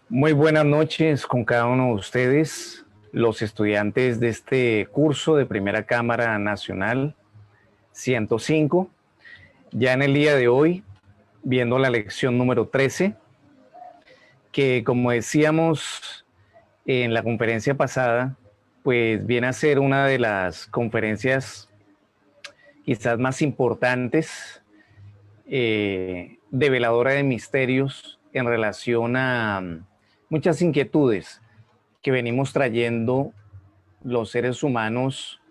Muy buenas noches con cada uno de ustedes, los estudiantes de este curso de Primera Cámara Nacional 105. Ya en el día de hoy, viendo la lección número 13, que como decíamos en la conferencia pasada, pues viene a ser una de las conferencias quizás más importantes, develadora de misterios en relación a muchas inquietudes que venimos trayendo los seres humanos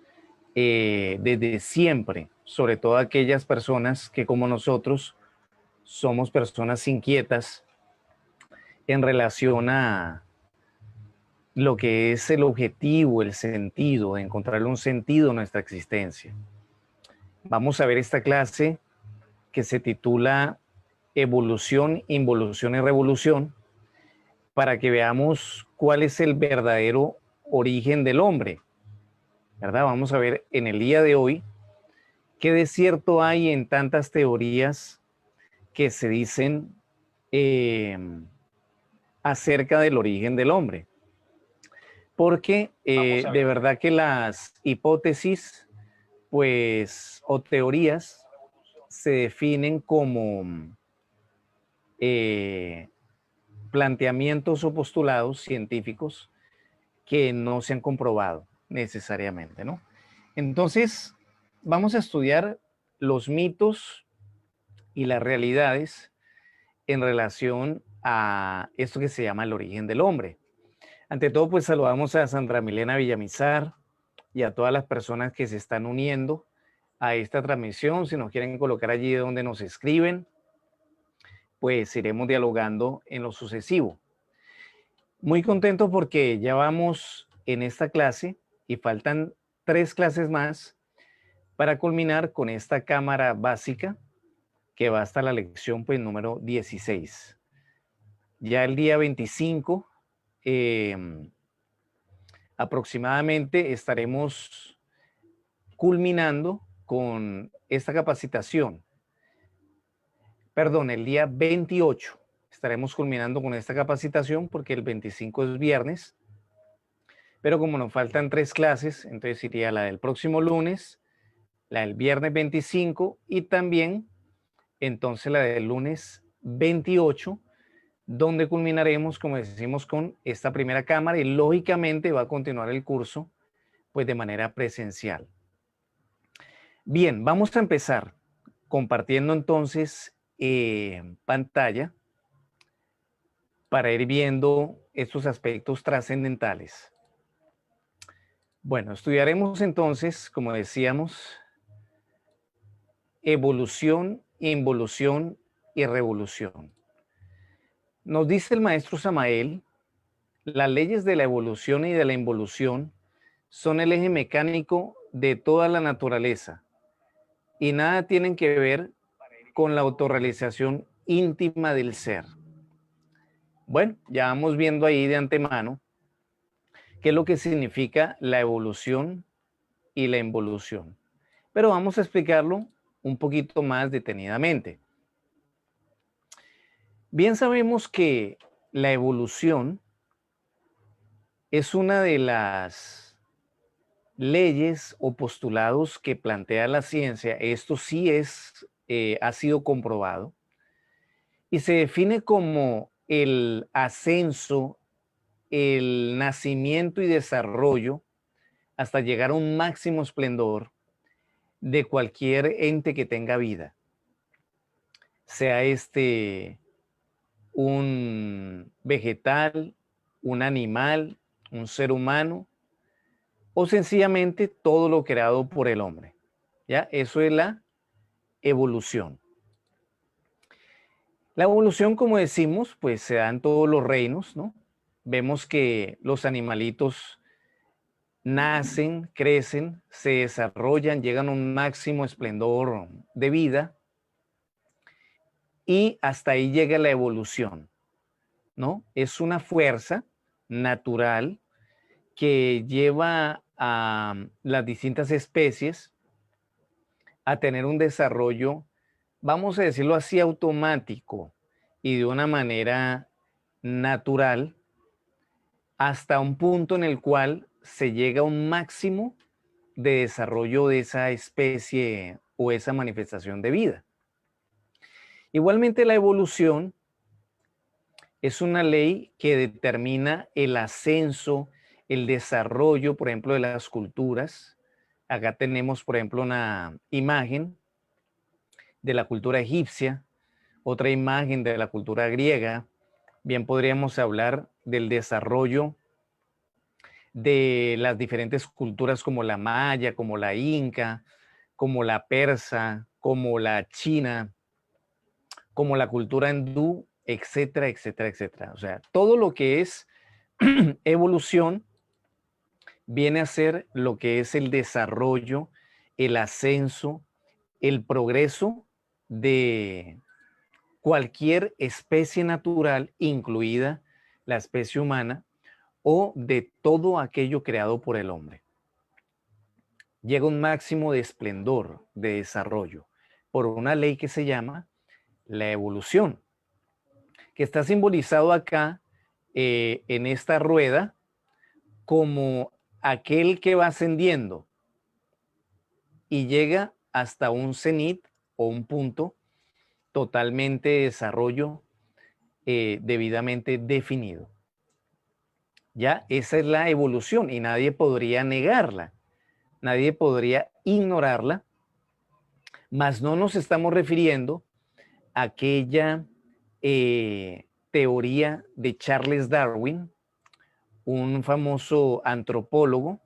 desde siempre, sobre todo aquellas personas que como nosotros somos personas inquietas en relación a lo que es el objetivo, el sentido, de encontrarle un sentido a nuestra existencia. Vamos a ver esta clase que se titula Evolución, Involución y Revolución, para que veamos cuál es el verdadero origen del hombre, ¿verdad? Vamos a ver en el día de hoy qué de cierto hay en tantas teorías que se dicen eh, acerca del origen del hombre. Porque de verdad que las hipótesis, pues, o teorías se definen como eh, planteamientos o postulados científicos que no se han comprobado necesariamente, ¿no? Entonces, vamos a estudiar los mitos y las realidades en relación a esto que se llama el origen del hombre. Ante todo, pues saludamos a Sandra Milena Villamizar y a todas las personas que se están uniendo a esta transmisión. Si nos quieren colocar allí donde nos escriben, pues iremos dialogando en lo sucesivo. Muy contentos porque ya vamos en esta clase y faltan 3 clases más para culminar con esta cámara básica que va hasta la lección pues número 16. Ya el día 25 aproximadamente estaremos culminando con esta capacitación. Perdón, el día 28 estaremos culminando con esta capacitación porque el 25 es viernes, pero como nos faltan 3 clases, entonces iría la del próximo lunes, la del viernes 25 y también entonces la del lunes 28, donde culminaremos, como decimos, con esta primera cámara y lógicamente va a continuar el curso pues de manera presencial. Bien, vamos a empezar compartiendo entonces pantalla para ir viendo estos aspectos trascendentales. Bueno, estudiaremos entonces, como decíamos, evolución, involución y revolución. Nos dice el maestro Samael, las leyes de la evolución y de la involución son el eje mecánico de toda la naturaleza y nada tienen que ver con la autorrealización íntima del ser. Bueno, ya vamos viendo ahí de antemano qué es lo que significa la evolución y la involución. Pero vamos a explicarlo un poquito más detenidamente. Bien sabemos que la evolución es una de las leyes o postulados que plantea la ciencia. Esto sí ha sido comprobado y se define como el ascenso, el nacimiento y desarrollo hasta llegar a un máximo esplendor de cualquier ente que tenga vida, sea un vegetal, un animal, un ser humano o sencillamente todo lo creado por el hombre. ¿Ya? Eso es la evolución. La evolución, como decimos, pues se da en todos los reinos, ¿no? Vemos que los animalitos nacen, crecen, se desarrollan, llegan a un máximo esplendor de vida y hasta ahí llega la evolución, ¿no? Es una fuerza natural que lleva a las distintas especies a tener un desarrollo, vamos a decirlo así, automático y de una manera natural hasta un punto en el cual se llega a un máximo de desarrollo de esa especie o esa manifestación de vida. Igualmente la evolución es una ley que determina el ascenso, el desarrollo, por ejemplo, de las culturas. Acá tenemos, por ejemplo, una imagen de la cultura egipcia, otra imagen de la cultura griega. Bien podríamos hablar del desarrollo de las diferentes culturas como la maya, como la inca, como la persa, como la china, como la cultura hindú, etcétera, etcétera, etcétera. O sea, todo lo que es evolución viene a ser lo que es el desarrollo, el ascenso, el progreso de cualquier especie natural, incluida la especie humana, o de todo aquello creado por el hombre. Llega un máximo de esplendor, de desarrollo, por una ley que se llama la evolución, que está simbolizado acá en esta rueda como aquel que va ascendiendo y llega hasta un cenit o un punto totalmente de desarrollo debidamente definido. Ya esa es la evolución y nadie podría negarla, nadie podría ignorarla, mas no nos estamos refiriendo a aquella teoría de Charles Darwin, un famoso antropólogo,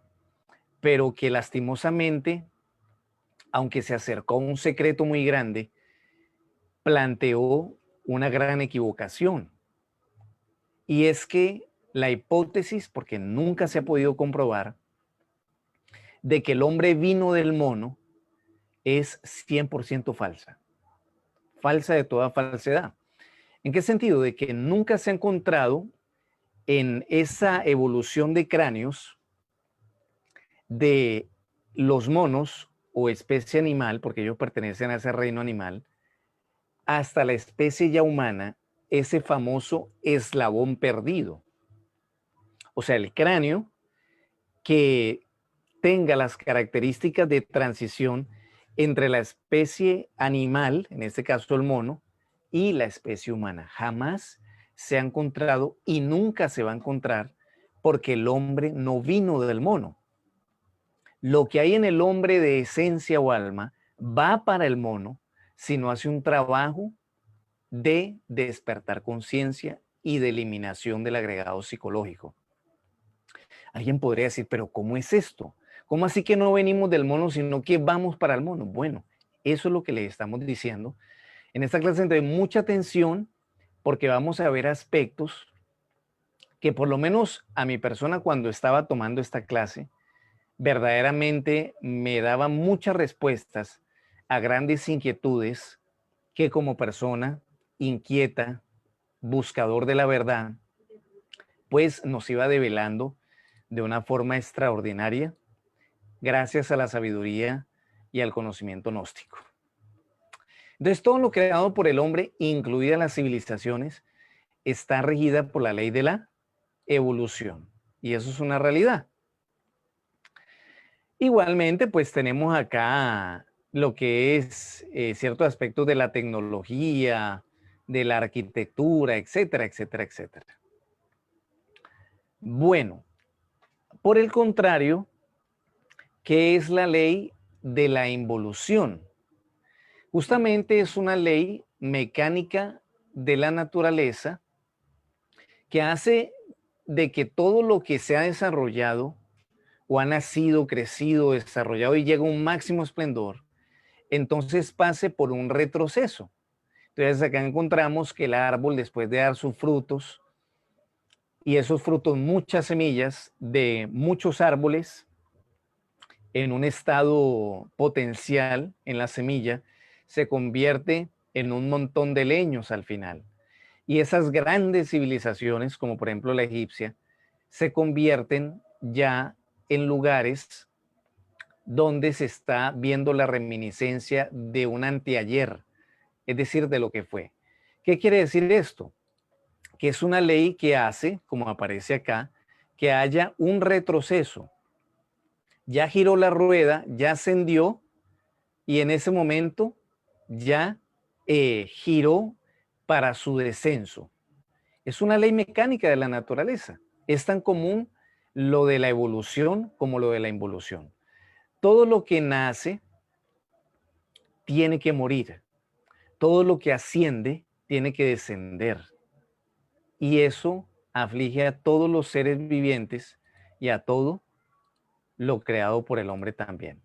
pero que lastimosamente, aunque se acercó a un secreto muy grande, planteó una gran equivocación. Y es que la hipótesis, porque nunca se ha podido comprobar, de que el hombre vino del mono es 100% falsa. Falsa de toda falsedad. ¿En qué sentido? De que nunca se ha encontrado en esa evolución de cráneos de los monos o especie animal, porque ellos pertenecen a ese reino animal, hasta la especie ya humana, ese famoso eslabón perdido. O sea, el cráneo que tenga las características de transición entre la especie animal, en este caso el mono, y la especie humana. Jamás se ha encontrado y nunca se va a encontrar porque el hombre no vino del mono. Lo que hay en el hombre de esencia o alma va para el mono si no hace un trabajo de despertar conciencia y de eliminación del agregado psicológico. Alguien podría decir, pero ¿cómo es esto? ¿Cómo así que no venimos del mono, sino que vamos para el mono? Bueno, eso es lo que le estamos diciendo. En esta clase de mucha atención porque vamos a ver aspectos que por lo menos a mi persona cuando estaba tomando esta clase, verdaderamente me daba muchas respuestas a grandes inquietudes que como persona inquieta, buscador de la verdad, pues nos iba develando de una forma extraordinaria gracias a la sabiduría y al conocimiento gnóstico. Entonces, todo lo creado por el hombre, incluidas las civilizaciones, está regida por la ley de la evolución. Y eso es una realidad. Igualmente, pues tenemos acá lo que es ciertos aspectos de la tecnología, de la arquitectura, etcétera, etcétera, etcétera. Bueno, por el contrario, ¿qué es la ley de la involución? Justamente es una ley mecánica de la naturaleza que hace de que todo lo que se ha desarrollado o ha nacido, crecido, desarrollado y llega a un máximo esplendor, entonces pase por un retroceso. Entonces acá encontramos que el árbol, después de dar sus frutos, y esos frutos, muchas semillas de muchos árboles, en un estado potencial en la semilla, se convierte en un montón de leños al final. Y esas grandes civilizaciones, como por ejemplo la egipcia, se convierten ya en lugares donde se está viendo la reminiscencia de un anteayer, es decir, de lo que fue. ¿Qué quiere decir esto? que es una ley que hace, como aparece acá, que haya un retroceso. Ya giró la rueda, ya ascendió y en ese momento ya giró para su descenso. Es una ley mecánica de la naturaleza. Es tan común lo de la evolución como lo de la involución. Todo lo que nace tiene que morir. Todo lo que asciende tiene que descender. Y eso aflige a todos los seres vivientes y a todo lo creado por el hombre también.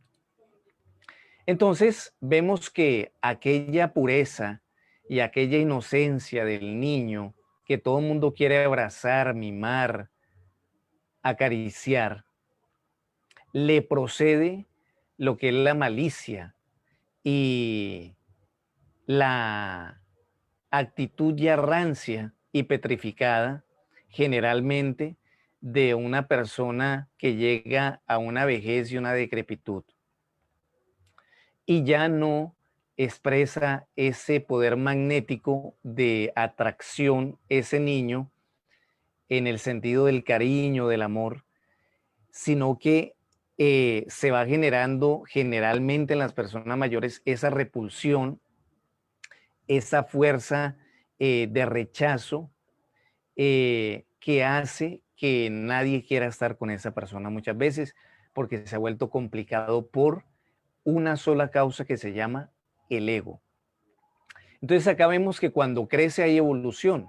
Entonces vemos que aquella pureza y aquella inocencia del niño que todo el mundo quiere abrazar, mimar, acariciar, le procede lo que es la malicia y la actitud ya rancia y petrificada, generalmente de una persona que llega a una vejez y una decrepitud y ya no expresa ese poder magnético de atracción, ese niño, en el sentido del cariño, del amor, sino que se va generando generalmente en las personas mayores esa repulsión, esa fuerza de rechazo que hace que nadie quiera estar con esa persona muchas veces porque se ha vuelto complicado por una sola causa que se llama el ego. Entonces acá vemos que cuando crece hay evolución,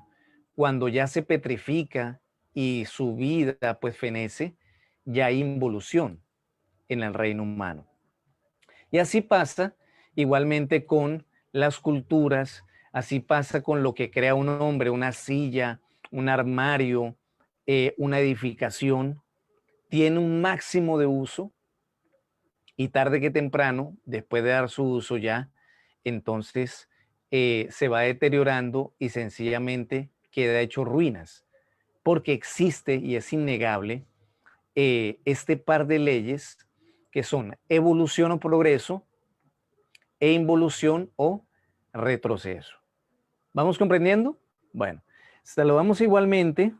cuando ya se petrifica y su vida pues fenece, ya hay involución en el reino humano. Y así pasa igualmente con las culturas, así pasa con lo que crea un hombre, una silla, un armario, una edificación, tiene un máximo de uso y tarde que temprano, después de dar su uso ya, entonces se va deteriorando y sencillamente queda hecho ruinas, porque existe y es innegable este par de leyes que son evolución o progreso e involución o retroceso. ¿Vamos comprendiendo? Bueno, saludamos igualmente,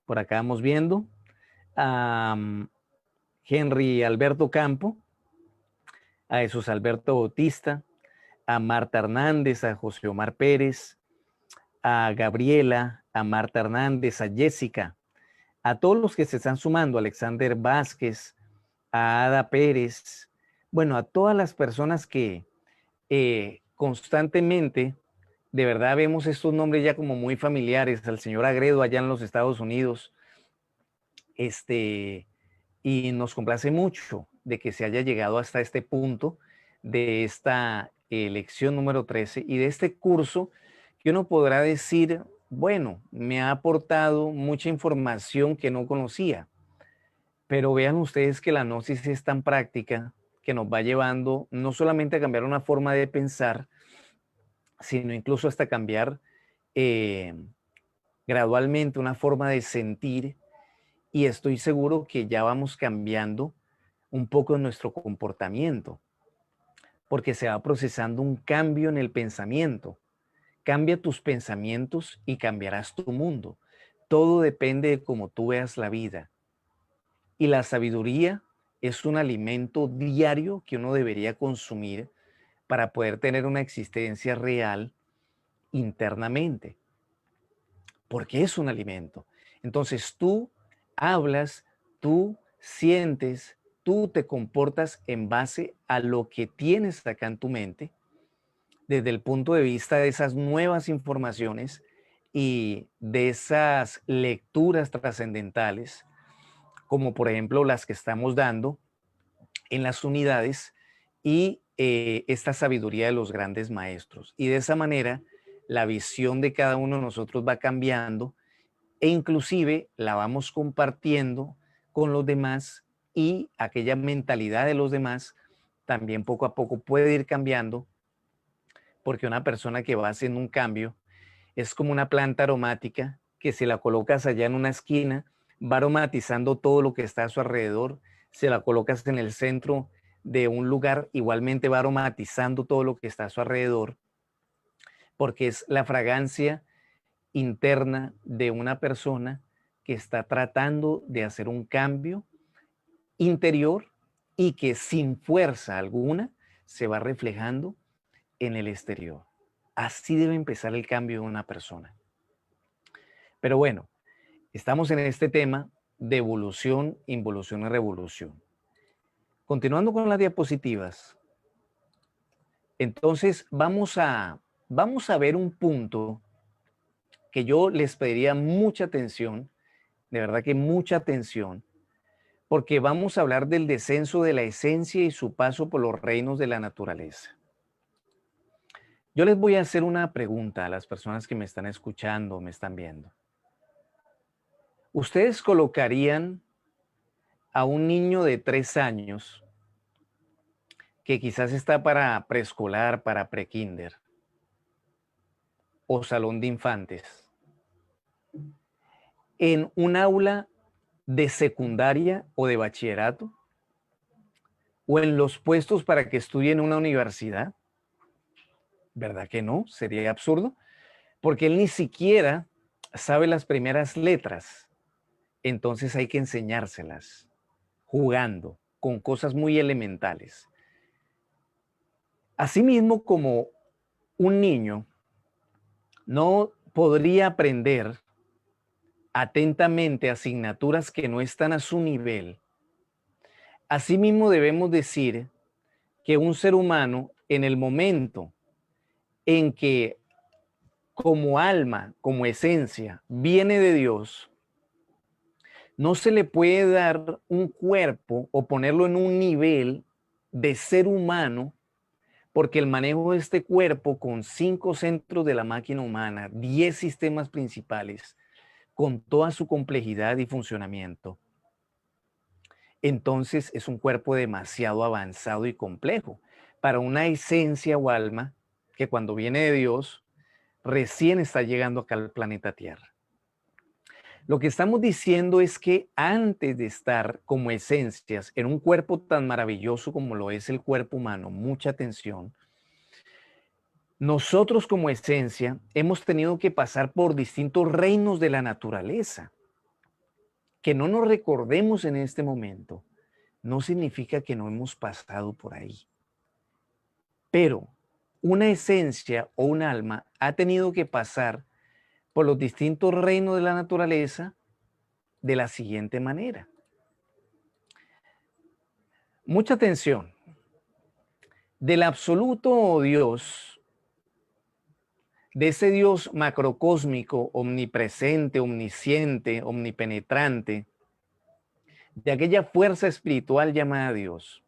por acá vamos viendo, a Henry Alberto Campo, a Jesús Alberto Bautista, a Marta Hernández, a José Omar Pérez, a Gabriela, a Marta Hernández, a Jessica, a todos los que se están sumando, a Alexander Vázquez, a Ada Pérez, bueno, a todas las personas que constantemente, de verdad vemos estos nombres ya como muy familiares, al señor Agredo allá en los Estados Unidos, y nos complace mucho de que se haya llegado hasta este punto de esta lección número 13 y de este curso que uno podrá decir, bueno, me ha aportado mucha información que no conocía, pero vean ustedes que la gnosis es tan práctica que nos va llevando no solamente a cambiar una forma de pensar, sino incluso hasta cambiar gradualmente una forma de sentir, y estoy seguro que ya vamos cambiando un poco nuestro comportamiento, porque se va procesando un cambio en el pensamiento. Cambia tus pensamientos y cambiarás tu mundo. Todo depende de cómo tú veas la vida. Y la sabiduría es un alimento diario que uno debería consumir para poder tener una existencia real internamente, porque es un alimento. Entonces tú hablas, tú sientes, tú te comportas en base a lo que tienes acá en tu mente, desde el punto de vista de esas nuevas informaciones y de esas lecturas trascendentales, como por ejemplo las que estamos dando en las unidades y esta sabiduría de los grandes maestros. Y de esa manera, la visión de cada uno de nosotros va cambiando e inclusive la vamos compartiendo con los demás y aquella mentalidad de los demás también poco a poco puede ir cambiando, porque una persona que va haciendo un cambio es como una planta aromática que si la colocas allá en una esquina, va aromatizando todo lo que está a su alrededor. Si la colocas en el centro de un lugar, igualmente va aromatizando todo lo que está a su alrededor. porque es la fragancia interna de una persona que está tratando de hacer un cambio interior y que sin fuerza alguna se va reflejando en el exterior. Así debe empezar el cambio de una persona. Pero bueno, estamos en este tema de evolución, involución y revolución. Continuando con las diapositivas, entonces vamos a ver un punto que yo les pediría mucha atención, de verdad que mucha atención, porque vamos a hablar del descenso de la esencia y su paso por los reinos de la naturaleza. Yo les voy a hacer una pregunta a las personas que me están escuchando, me están viendo. ¿Ustedes colocarían a un niño de 3 años que quizás está para preescolar, para prekinder o salón de infantes, en un aula de secundaria o de bachillerato, o en los puestos para que estudie en una universidad? ¿Verdad que no? Sería absurdo, porque él ni siquiera sabe las primeras letras. Entonces hay que enseñárselas, jugando, con cosas muy elementales. Asimismo, como un niño no podría aprender atentamente asignaturas que no están a su nivel, asimismo debemos decir que un ser humano, en el momento en que como alma, como esencia, viene de Dios, no se le puede dar un cuerpo o ponerlo en un nivel de ser humano, porque el manejo de este cuerpo con 5 centros de la máquina humana, 10 sistemas principales, con toda su complejidad y funcionamiento, entonces es un cuerpo demasiado avanzado y complejo para una esencia o alma que cuando viene de Dios recién está llegando acá al planeta Tierra. Lo que estamos diciendo es que antes de estar como esencias en un cuerpo tan maravilloso como lo es el cuerpo humano, mucha atención, nosotros como esencia hemos tenido que pasar por distintos reinos de la naturaleza. Que no nos recordemos en este momento no significa que no hemos pasado por ahí. Pero una esencia o un alma ha tenido que pasar por los distintos reinos de la naturaleza de la siguiente manera. Mucha atención. Del absoluto Dios, de ese Dios macrocósmico, omnipresente, omnisciente, omnipenetrante, de aquella fuerza espiritual llamada Dios.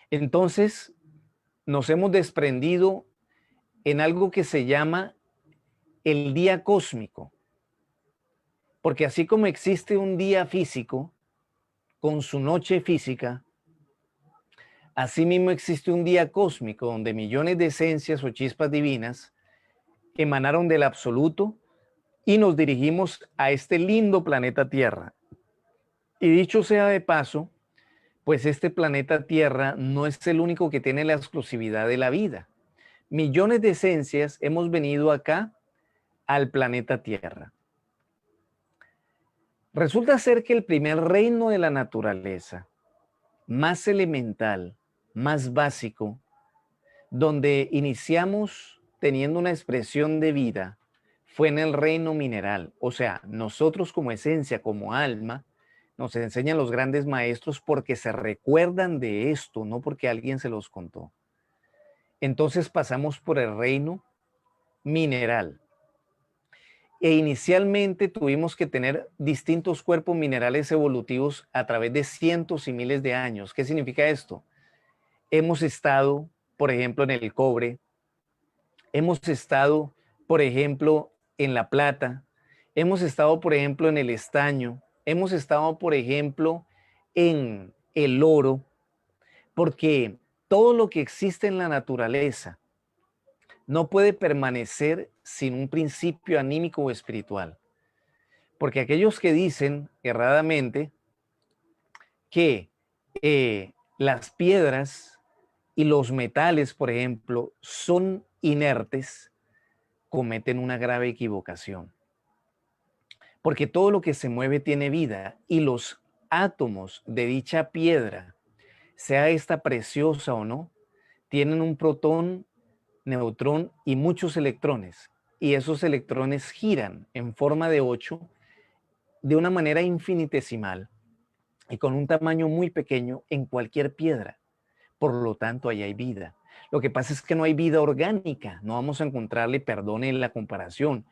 Entonces, nos hemos desprendido en algo que se llama el día cósmico. Porque así como existe un día físico con su noche física, asimismo existe un día cósmico donde millones de esencias o chispas divinas emanaron del absoluto y nos dirigimos a este lindo planeta Tierra. Y dicho sea de paso, pues este planeta Tierra no es el único que tiene la exclusividad de la vida. Millones de esencias hemos venido acá al planeta Tierra. Resulta ser que el primer reino de la naturaleza, más elemental, más básico, donde iniciamos teniendo una expresión de vida, fue en el reino mineral. O sea, nosotros como esencia, como alma, nos enseñan los grandes maestros porque se recuerdan de esto, no porque alguien se los contó. Entonces pasamos por el reino mineral. E inicialmente tuvimos que tener distintos cuerpos minerales evolutivos a través de cientos y miles de años. ¿Qué significa esto? Hemos estado, por ejemplo, en el cobre, hemos estado, por ejemplo, en la plata, hemos estado, por ejemplo, en el estaño, hemos estado, por ejemplo, en el oro, porque todo lo que existe en la naturaleza no puede permanecer sin un principio anímico o espiritual. Porque aquellos que dicen erradamente que las piedras y los metales, por ejemplo, son inertes cometen una grave equivocación. Porque todo lo que se mueve tiene vida y los átomos de dicha piedra, sea esta preciosa o no, tienen un protón, neutrón y muchos electrones. Y esos electrones giran en forma de 8 de una manera infinitesimal y con un tamaño muy pequeño en cualquier piedra. Por lo tanto, ahí hay vida. Lo que pasa es que no hay vida orgánica. No vamos a encontrarle, perdone la comparación,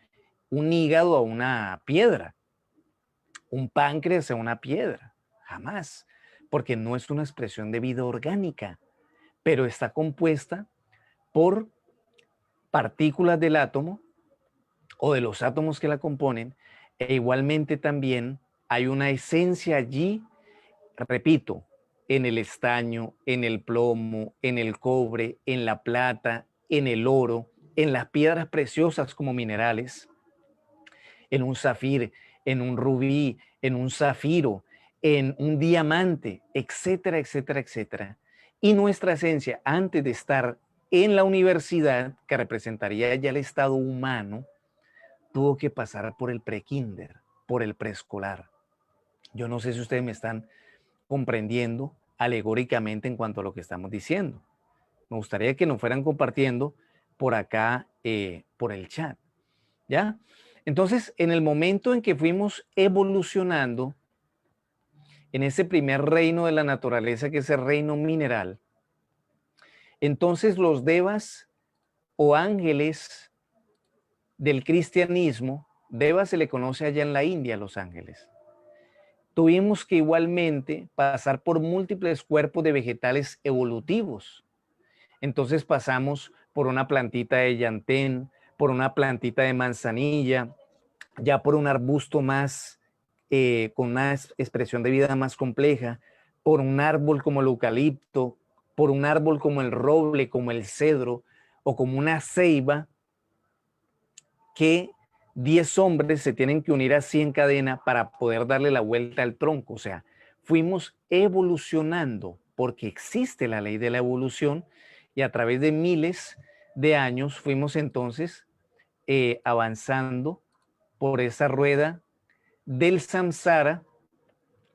un hígado a una piedra, un páncreas a una piedra. Jamás. Porque no es una expresión de vida orgánica, pero está compuesta por partículas del átomo o de los átomos que la componen, e igualmente también hay una esencia allí, repito, en el estaño, en el plomo, en el cobre, en la plata, en el oro, en las piedras preciosas como minerales, en un zafir, en un rubí, en un zafiro, en un diamante, etcétera, etcétera, etcétera. Y nuestra esencia, antes de estar en la universidad, que representaría ya el estado humano, tuvo que pasar por el prekinder, por el preescolar. Yo no sé si ustedes me están comprendiendo alegóricamente en cuanto a lo que estamos diciendo. Me gustaría que nos fueran compartiendo por acá, por el chat. ¿Ya? Entonces, en el momento en que fuimos evolucionando en ese primer reino de la naturaleza, que es el reino mineral, entonces los devas o ángeles del cristianismo, devas se le conoce allá en la India, los ángeles, tuvimos que igualmente pasar por múltiples cuerpos de vegetales evolutivos. Entonces pasamos por una plantita de llantén, por una plantita de manzanilla, ya por un arbusto más, con una expresión de vida más compleja, por un árbol como el eucalipto, por un árbol como el roble, como el cedro, o como una ceiba, que 10 hombres se tienen que unir así en cadena para poder darle la vuelta al tronco. O sea, fuimos evolucionando porque existe la ley de la evolución y a través de miles de años fuimos entonces avanzando por esa rueda del samsara,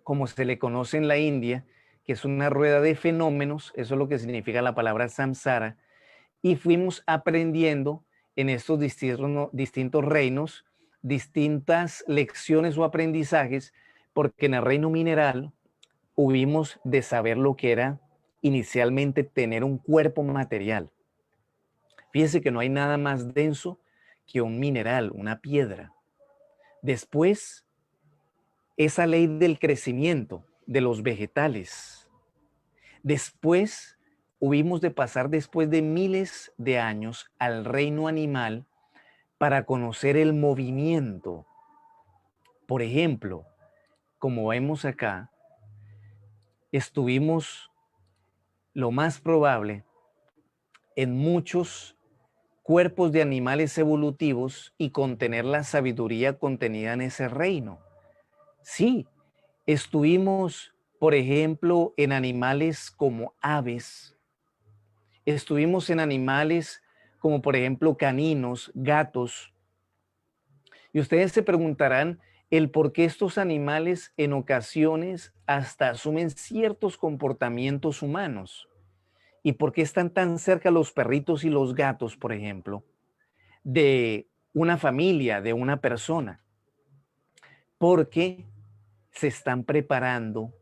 como se le conoce en la India, que es una rueda de fenómenos, eso es lo que significa la palabra samsara, y fuimos aprendiendo en estos distintos reinos, distintas lecciones o aprendizajes, porque en el reino mineral hubimos de saber lo que era inicialmente tener un cuerpo material. Fíjense que no hay nada más denso que un mineral, una piedra. Después, esa ley del crecimiento de los vegetales. Después, hubimos de pasar después de miles de años al reino animal para conocer el movimiento. Por ejemplo, como vemos acá, estuvimos lo más probable en muchos cuerpos de animales evolutivos y contener la sabiduría contenida en ese reino. Sí, estuvimos, por ejemplo, en animales como aves, estuvimos en animales como por ejemplo caninos, gatos, y ustedes se preguntarán el por qué estos animales en ocasiones hasta asumen ciertos comportamientos humanos y por qué están tan cerca los perritos y los gatos, por ejemplo, de una familia, de una persona, porque se están preparando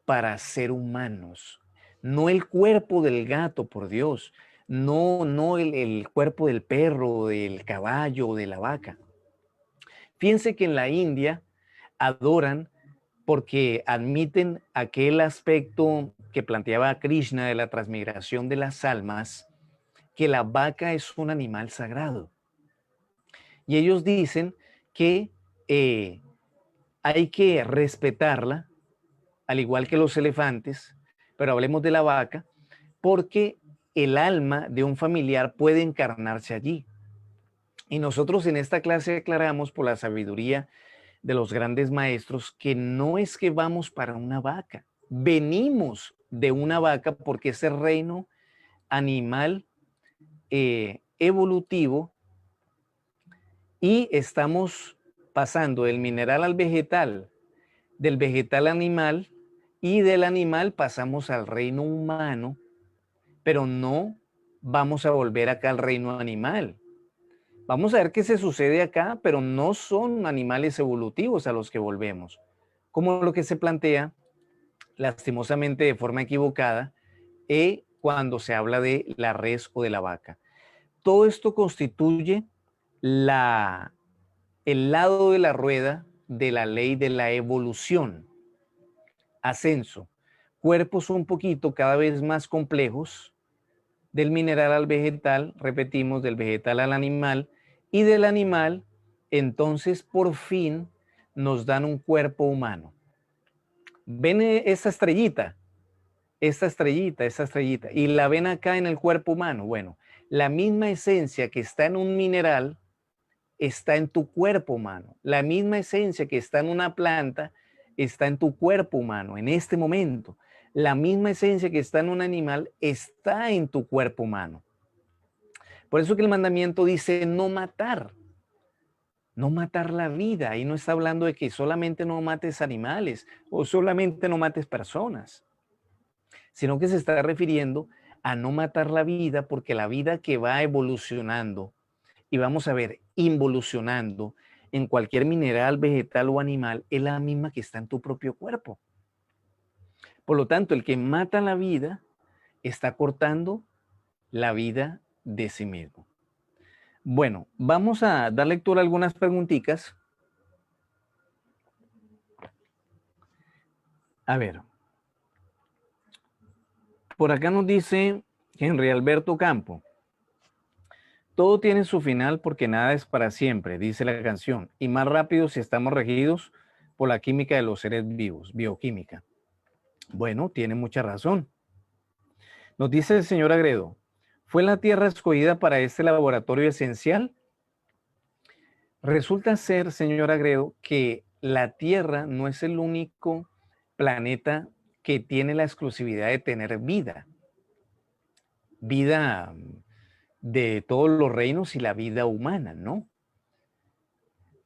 para ser humanos. No el cuerpo del gato, por Dios, no el cuerpo del perro, del caballo o de la vaca. Fíjense que en la India adoran porque admiten aquel aspecto que planteaba Krishna de la transmigración de las almas, que la vaca es un animal sagrado. Y ellos dicen que hay que respetarla, al igual que los elefantes, pero hablemos de la vaca, porque el alma de un familiar puede encarnarse allí. Y nosotros en esta clase aclaramos por la sabiduría de los grandes maestros que no es que vamos para una vaca, venimos de una vaca porque ese reino animal evolutivo y estamos pasando del mineral al vegetal, del vegetal al animal y del animal pasamos al reino humano, pero no vamos a volver acá al reino animal. Vamos a ver qué se sucede acá, pero no son animales evolutivos a los que volvemos, como lo que se plantea lastimosamente de forma equivocada cuando se habla de la res o de la vaca. Todo esto constituye el lado de la rueda de la ley de la evolución. Ascenso. Cuerpos un poquito cada vez más complejos, del mineral al vegetal, repetimos, del vegetal al animal, y del animal, entonces por fin nos dan un cuerpo humano. ¿Ven esa estrellita? Esta estrellita, y la ven acá en el cuerpo humano. Bueno, la misma esencia que está en un mineral está en tu cuerpo humano. La misma esencia que está en una planta está en tu cuerpo humano en este momento. La misma esencia que está en un animal está en tu cuerpo humano. Por eso que el mandamiento dice no matar. No matar la vida. Y no está hablando de que solamente no mates animales o solamente no mates personas, sino que se está refiriendo a no matar la vida, porque la vida que va evolucionando, y vamos a ver, involucionando en cualquier mineral, vegetal o animal, es la misma que está en tu propio cuerpo. Por lo tanto, el que mata la vida está cortando la vida de sí mismo. Bueno, vamos a dar lectura a algunas preguntitas. A ver, por acá nos dice Henry Alberto Campo. Todo tiene su final porque nada es para siempre, dice la canción, y más rápido si estamos regidos por la química de los seres vivos, bioquímica. Bueno, tiene mucha razón. Nos dice el señor Agredo, ¿fue la Tierra escogida para este laboratorio esencial? Resulta ser, señor Agredo, que la Tierra no es el único planeta que tiene la exclusividad de tener vida. Vida de todos los reinos y la vida humana, ¿no?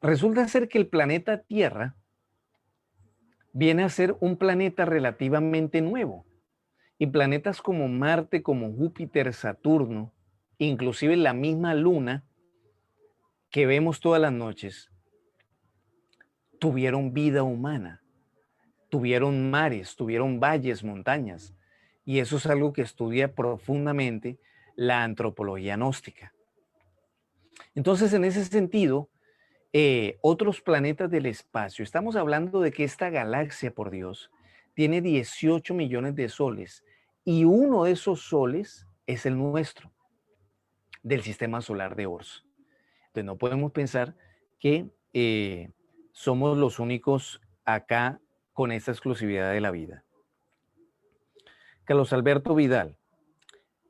Resulta ser que el planeta Tierra viene a ser un planeta relativamente nuevo. Y planetas como Marte, como Júpiter, Saturno, inclusive la misma Luna que vemos todas las noches, tuvieron vida humana, tuvieron mares, tuvieron valles, montañas. Y eso es algo que estudia profundamente la antropología gnóstica. Entonces, en ese sentido, otros planetas del espacio, estamos hablando de que esta galaxia, por Dios, tiene 18 millones de soles y uno de esos soles es el nuestro, del sistema solar de Ors. Entonces no podemos pensar que somos los únicos acá con esta exclusividad de la vida. Carlos Alberto Vidal,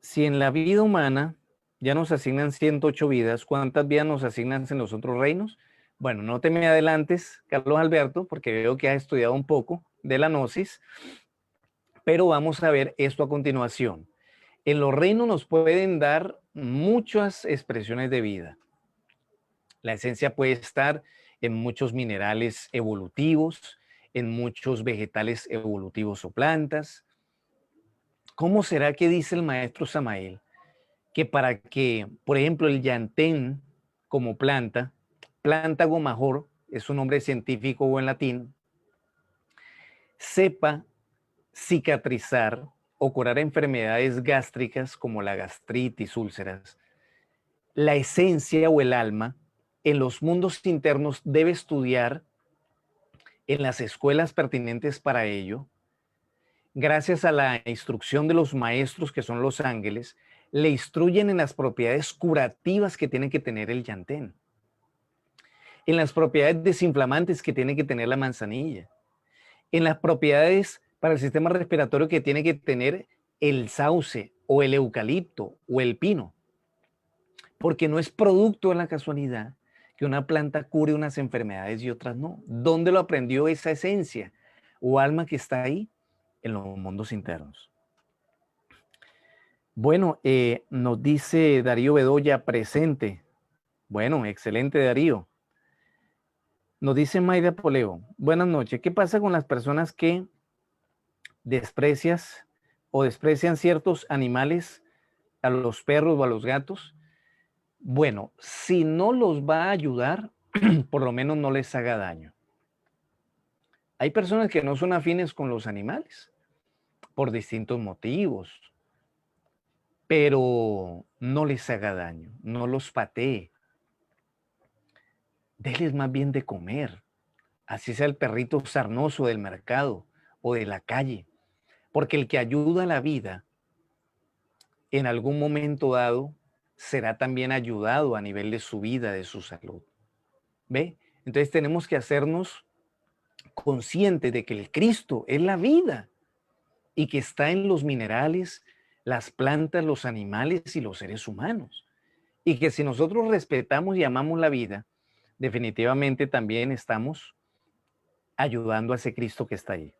si en la vida humana ya nos asignan 108 vidas, ¿cuántas vidas nos asignan en los otros reinos? Bueno, no te me adelantes, Carlos Alberto, porque veo que has estudiado un poco de la gnosis, pero vamos a ver esto a continuación. En los reinos nos pueden dar muchas expresiones de vida. La esencia puede estar en muchos minerales evolutivos, en muchos vegetales evolutivos o plantas. ¿Cómo será que dice el maestro Samael que para que, por ejemplo, el llantén como planta, Plantago major, es un nombre científico o en latín, sepa cicatrizar o curar enfermedades gástricas como la gastritis, úlceras? La esencia o el alma en los mundos internos debe estudiar en las escuelas pertinentes para ello, gracias a la instrucción de los maestros que son los ángeles, le instruyen en las propiedades curativas que tiene que tener el llantén, en las propiedades desinflamantes que tiene que tener la manzanilla, en las propiedades para el sistema respiratorio que tiene que tener el sauce o el eucalipto o el pino, porque no es producto de la casualidad que una planta cure unas enfermedades y otras no. ¿Dónde lo aprendió esa esencia o alma que está ahí? En los mundos internos. Bueno, nos dice Darío Bedoya presente. Bueno, excelente Darío. Nos dice Mayra Poleo. Buenas noches. ¿Qué pasa con las personas que desprecias o desprecian ciertos animales, a los perros o a los gatos? Bueno, si no los va a ayudar, por lo menos no les haga daño. Hay personas que no son afines con los animales por distintos motivos, pero no les haga daño, no los patee. Deles más bien de comer, así sea el perrito sarnoso del mercado o de la calle, porque el que ayuda a la vida en algún momento dado será también ayudado a nivel de su vida, de su salud. ¿Ve? Entonces tenemos que hacernos conscientes de que el Cristo es la vida y que está en los minerales, las plantas, los animales y los seres humanos. Y que si nosotros respetamos y amamos la vida, definitivamente también estamos ayudando a ese Cristo que está ahí.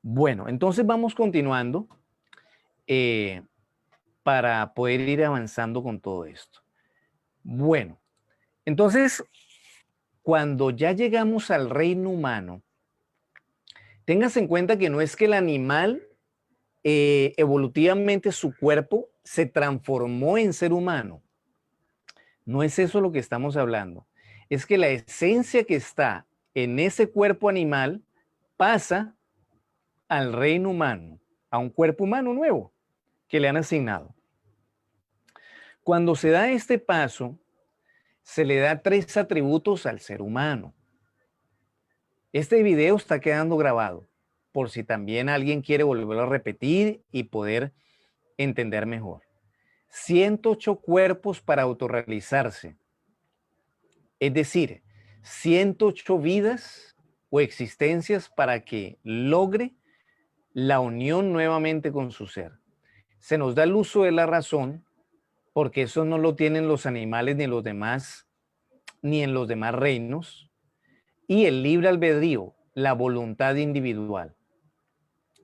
Bueno, entonces vamos continuando para poder ir avanzando con todo esto. Bueno, entonces, cuando ya llegamos al reino humano, téngase en cuenta que no es que el animal evolutivamente su cuerpo se transformó en ser humano. No es eso lo que estamos hablando. Es que la esencia que está en ese cuerpo animal pasa al reino humano, a un cuerpo humano nuevo que le han asignado. Cuando se da este paso, se le da 3 atributos al ser humano. Este video está quedando grabado, por si también alguien quiere volverlo a repetir y poder entender mejor. 108 cuerpos para autorrealizarse. Es decir, 108 vidas o existencias para que logre la unión nuevamente con su ser. Se nos da el uso de la razón porque eso no lo tienen los animales ni los demás, ni en los demás reinos. Y el libre albedrío, la voluntad individual.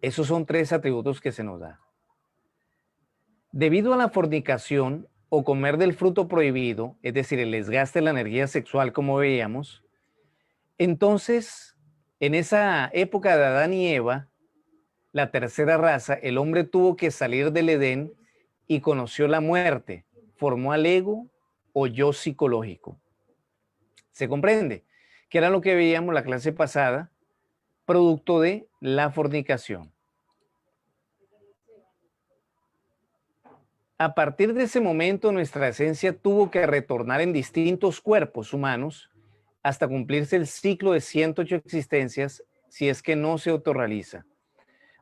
Esos son 3 atributos que se nos da. Debido a la fornicación o comer del fruto prohibido, es decir, el desgaste de la energía sexual como veíamos, entonces, en esa época de Adán y Eva, la tercera raza, el hombre tuvo que salir del Edén y conoció la muerte, formó al ego o yo psicológico. ¿Se comprende? Que era lo que veíamos la clase pasada, producto de la fornicación. A partir de ese momento, nuestra esencia tuvo que retornar en distintos cuerpos humanos hasta cumplirse el ciclo de 108 existencias si es que no se autorrealiza.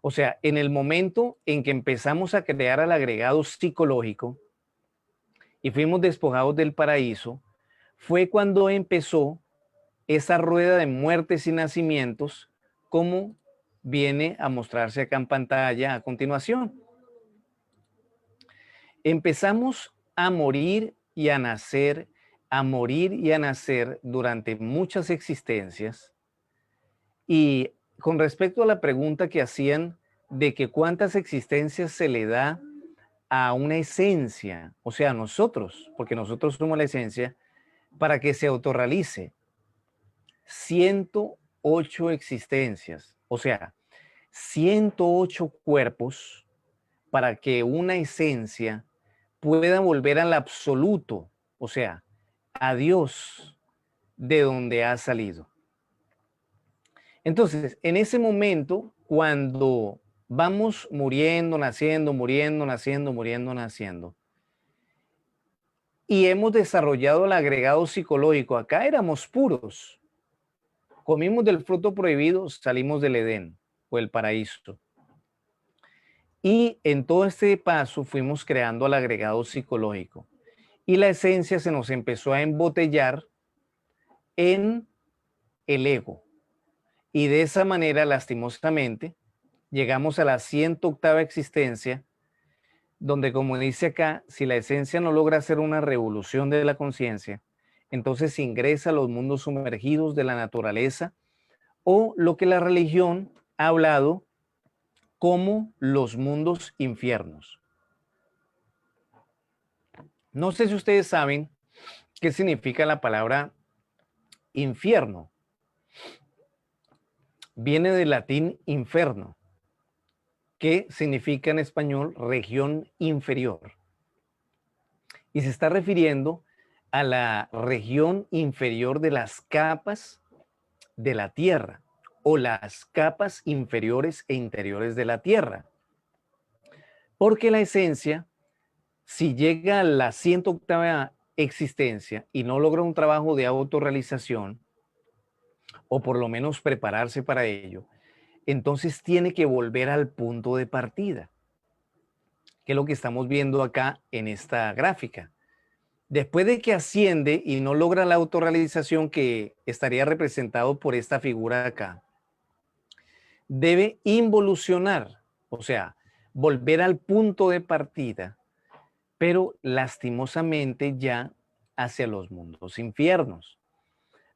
O sea, en el momento en que empezamos a crear al agregado psicológico y fuimos despojados del paraíso, fue cuando empezó esa rueda de muertes y nacimientos, como viene a mostrarse acá en pantalla a continuación. Empezamos a morir y a nacer, a morir y a nacer durante muchas existencias. Y con respecto a la pregunta que hacían de que cuántas existencias se le da a una esencia, o sea, a nosotros, porque nosotros somos la esencia, para que se autorrealice, 108 existencias, o sea, 108 cuerpos para que una esencia pueda volver al absoluto, o sea, a Dios de donde ha salido. Entonces, en ese momento, cuando vamos muriendo, naciendo, muriendo, naciendo, muriendo, naciendo, y hemos desarrollado el agregado psicológico, acá éramos puros, comimos del fruto prohibido, salimos del Edén o el paraíso. Y en todo este paso fuimos creando el agregado psicológico. Y la esencia se nos empezó a embotellar en el ego. Y de esa manera, lastimosamente, llegamos a la 108ª existencia, donde, como dice acá, si la esencia no logra hacer una revolución de la conciencia, entonces ingresa a los mundos sumergidos de la naturaleza o lo que la religión ha hablado como los mundos infiernos. No sé si ustedes saben qué significa la palabra infierno. Viene del latín inferno, que significa en español región inferior. Y se está refiriendo a la región inferior de las capas de la Tierra o las capas inferiores e interiores de la Tierra. Porque la esencia, si llega a la 108ª existencia y no logra un trabajo de autorrealización, o por lo menos prepararse para ello, entonces tiene que volver al punto de partida, que es lo que estamos viendo acá en esta gráfica. Después de que asciende y no logra la autorrealización que estaría representado por esta figura acá, debe involucionar, o sea, volver al punto de partida, pero lastimosamente ya hacia los mundos infiernos.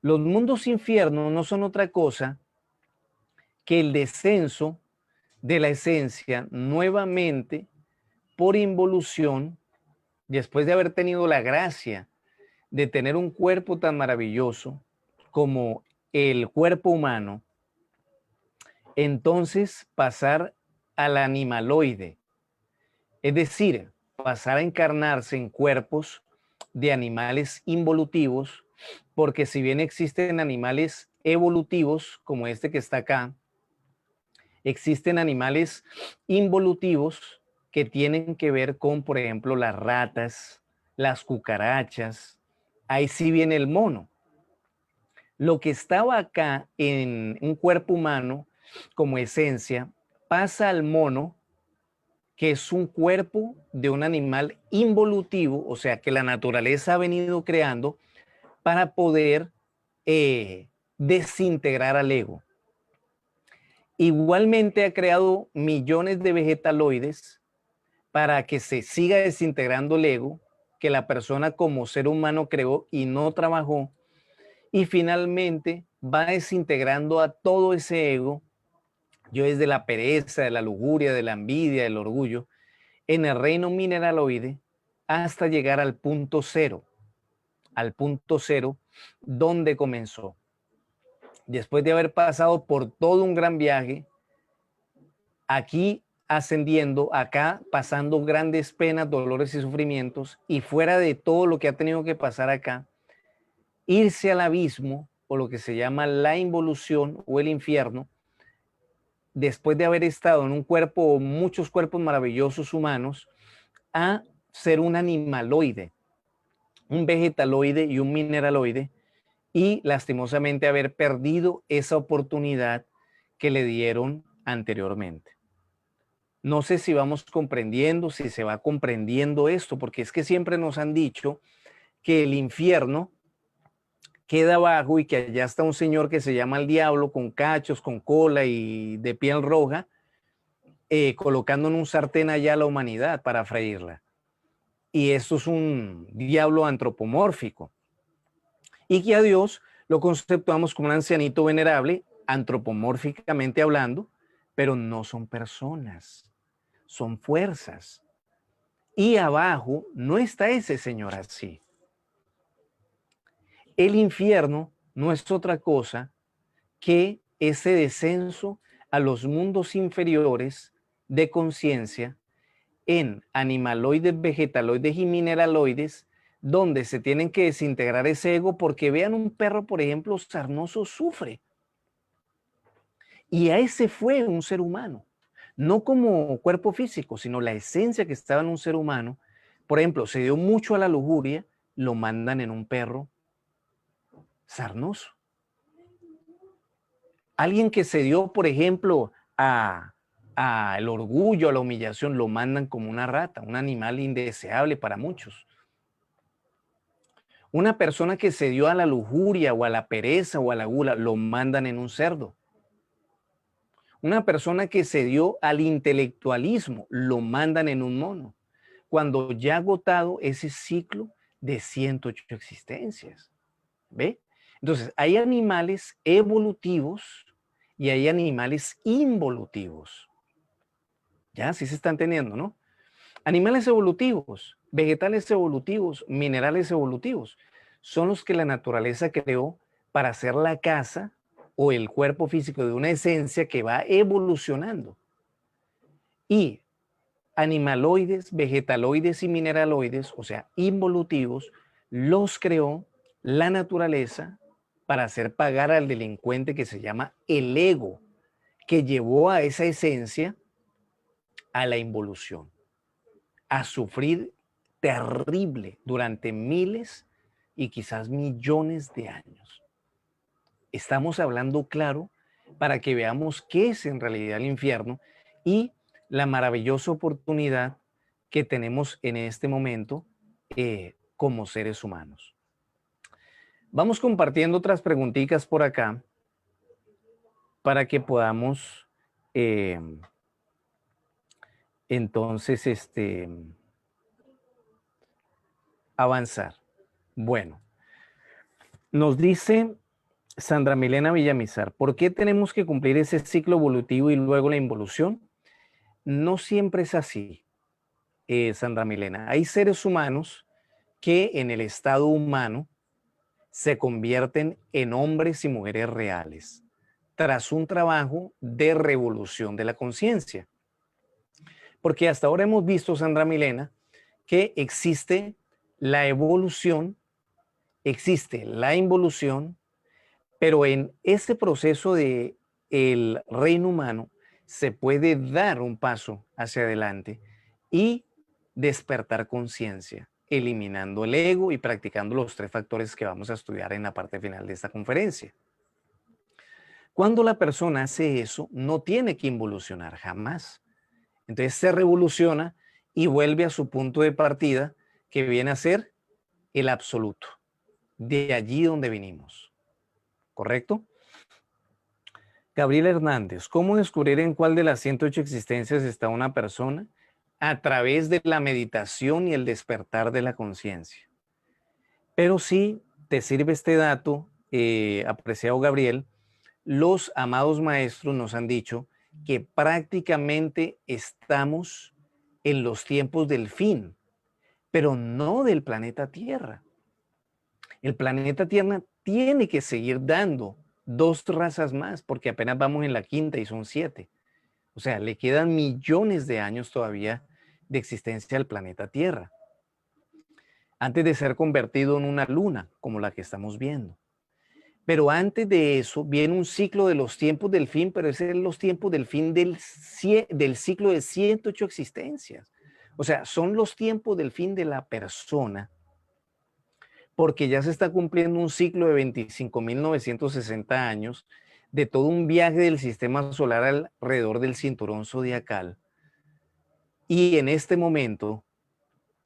Los mundos infiernos no son otra cosa que el descenso de la esencia nuevamente por involución, después de haber tenido la gracia de tener un cuerpo tan maravilloso como el cuerpo humano, entonces pasar al animaloide, es decir, pasar a encarnarse en cuerpos de animales involutivos, porque si bien existen animales evolutivos, como este que está acá, existen animales involutivos que tienen que ver con, por ejemplo, las ratas, las cucarachas. Ahí sí viene el mono. Lo que estaba acá en un cuerpo humano como esencia pasa al mono, que es un cuerpo de un animal involutivo, o sea, que la naturaleza ha venido creando para poder desintegrar al ego. Igualmente ha creado millones de vegetaloides para que se siga desintegrando el ego que la persona como ser humano creó y no trabajó, y finalmente va desintegrando a todo ese ego, yo desde la pereza, de la lujuria, de la envidia, del orgullo, en el reino mineraloide hasta llegar al punto cero donde comenzó. Después de haber pasado por todo un gran viaje, aquí ascendiendo, acá pasando grandes penas, dolores y sufrimientos, y fuera de todo lo que ha tenido que pasar acá, irse al abismo, o lo que se llama la involución o el infierno, después de haber estado en un cuerpo o muchos cuerpos maravillosos humanos, a ser un animaloide, un vegetaloide y un mineraloide, y lastimosamente haber perdido esa oportunidad que le dieron anteriormente. No sé si vamos comprendiendo, si se va comprendiendo esto, porque es que siempre nos han dicho que el infierno queda abajo y que allá está un señor que se llama el diablo con cachos, con cola y de piel roja, colocando en un sartén allá a la humanidad para freírla. Y esto es un diablo antropomórfico. Y que a Dios lo conceptuamos como un ancianito venerable, antropomórficamente hablando, pero no son personas, son fuerzas. Y abajo no está ese señor así. El infierno no es otra cosa que ese descenso a los mundos inferiores de conciencia en animaloides, vegetaloides y mineraloides, donde se tienen que desintegrar ese ego, porque vean un perro, por ejemplo, sarnoso, sufre. Y a ese fue un ser humano, no como cuerpo físico, sino la esencia que estaba en un ser humano. Por ejemplo, se dio mucho a la lujuria, lo mandan en un perro sarnoso. Alguien que se dio, por ejemplo, a el orgullo, a la humillación, lo mandan como una rata, un animal indeseable para muchos. Una persona que se dio a la lujuria o a la pereza o a la gula, lo mandan en un cerdo. Una persona que se dio al intelectualismo, lo mandan en un mono, cuando ya ha agotado ese ciclo de 108 existencias. ¿Ve? Entonces, hay animales evolutivos y hay animales involutivos. Ya, sí se está entendiendo, ¿no? Animales evolutivos, vegetales evolutivos, minerales evolutivos, son los que la naturaleza creó para hacer la casa o el cuerpo físico de una esencia que va evolucionando. Y animaloides, vegetaloides y mineraloides, o sea, involutivos, los creó la naturaleza para hacer pagar al delincuente que se llama el ego, que llevó a esa esencia a la involución, a sufrir terrible durante miles y quizás millones de años. Estamos hablando claro para que veamos qué es en realidad el infierno y la maravillosa oportunidad que tenemos en este momento como seres humanos. Vamos compartiendo otras preguntitas por acá para que podamos entonces avanzar. Bueno, nos dice Sandra Milena Villamizar, ¿por qué tenemos que cumplir ese ciclo evolutivo y luego la involución? No siempre es así, Sandra Milena. Hay seres humanos que en el estado humano se convierten en hombres y mujeres reales tras un trabajo de revolución de la conciencia. Porque hasta ahora hemos visto, Sandra Milena, que existe la evolución, existe la involución, pero en este proceso de el reino humano se puede dar un paso hacia adelante y despertar conciencia, eliminando el ego y practicando los 3 factores que vamos a estudiar en la parte final de esta conferencia. Cuando la persona hace eso, no tiene que involucionar jamás. Entonces se revoluciona y vuelve a su punto de partida, que viene a ser el absoluto, de allí donde vinimos. ¿Correcto? Gabriel Hernández, ¿cómo descubrir en cuál de las 108 existencias está una persona? A través de la meditación y el despertar de la conciencia. Pero sí te sirve este dato, apreciado Gabriel, los amados maestros nos han dicho que prácticamente estamos en los tiempos del fin, pero no del planeta Tierra. El planeta Tierra tiene que seguir dando 2 razas más, porque apenas vamos en la 5ª y son 7. O sea, le quedan millones de años todavía de existencia al planeta Tierra, antes de ser convertido en una luna, como la que estamos viendo. Pero antes de eso viene un ciclo de los tiempos del fin, pero ese es los tiempos del fin del ciclo de 108 existencias. O sea, son los tiempos del fin de la persona, porque ya se está cumpliendo un ciclo de 25.960 años de todo un viaje del sistema solar alrededor del cinturón zodiacal. Y en este momento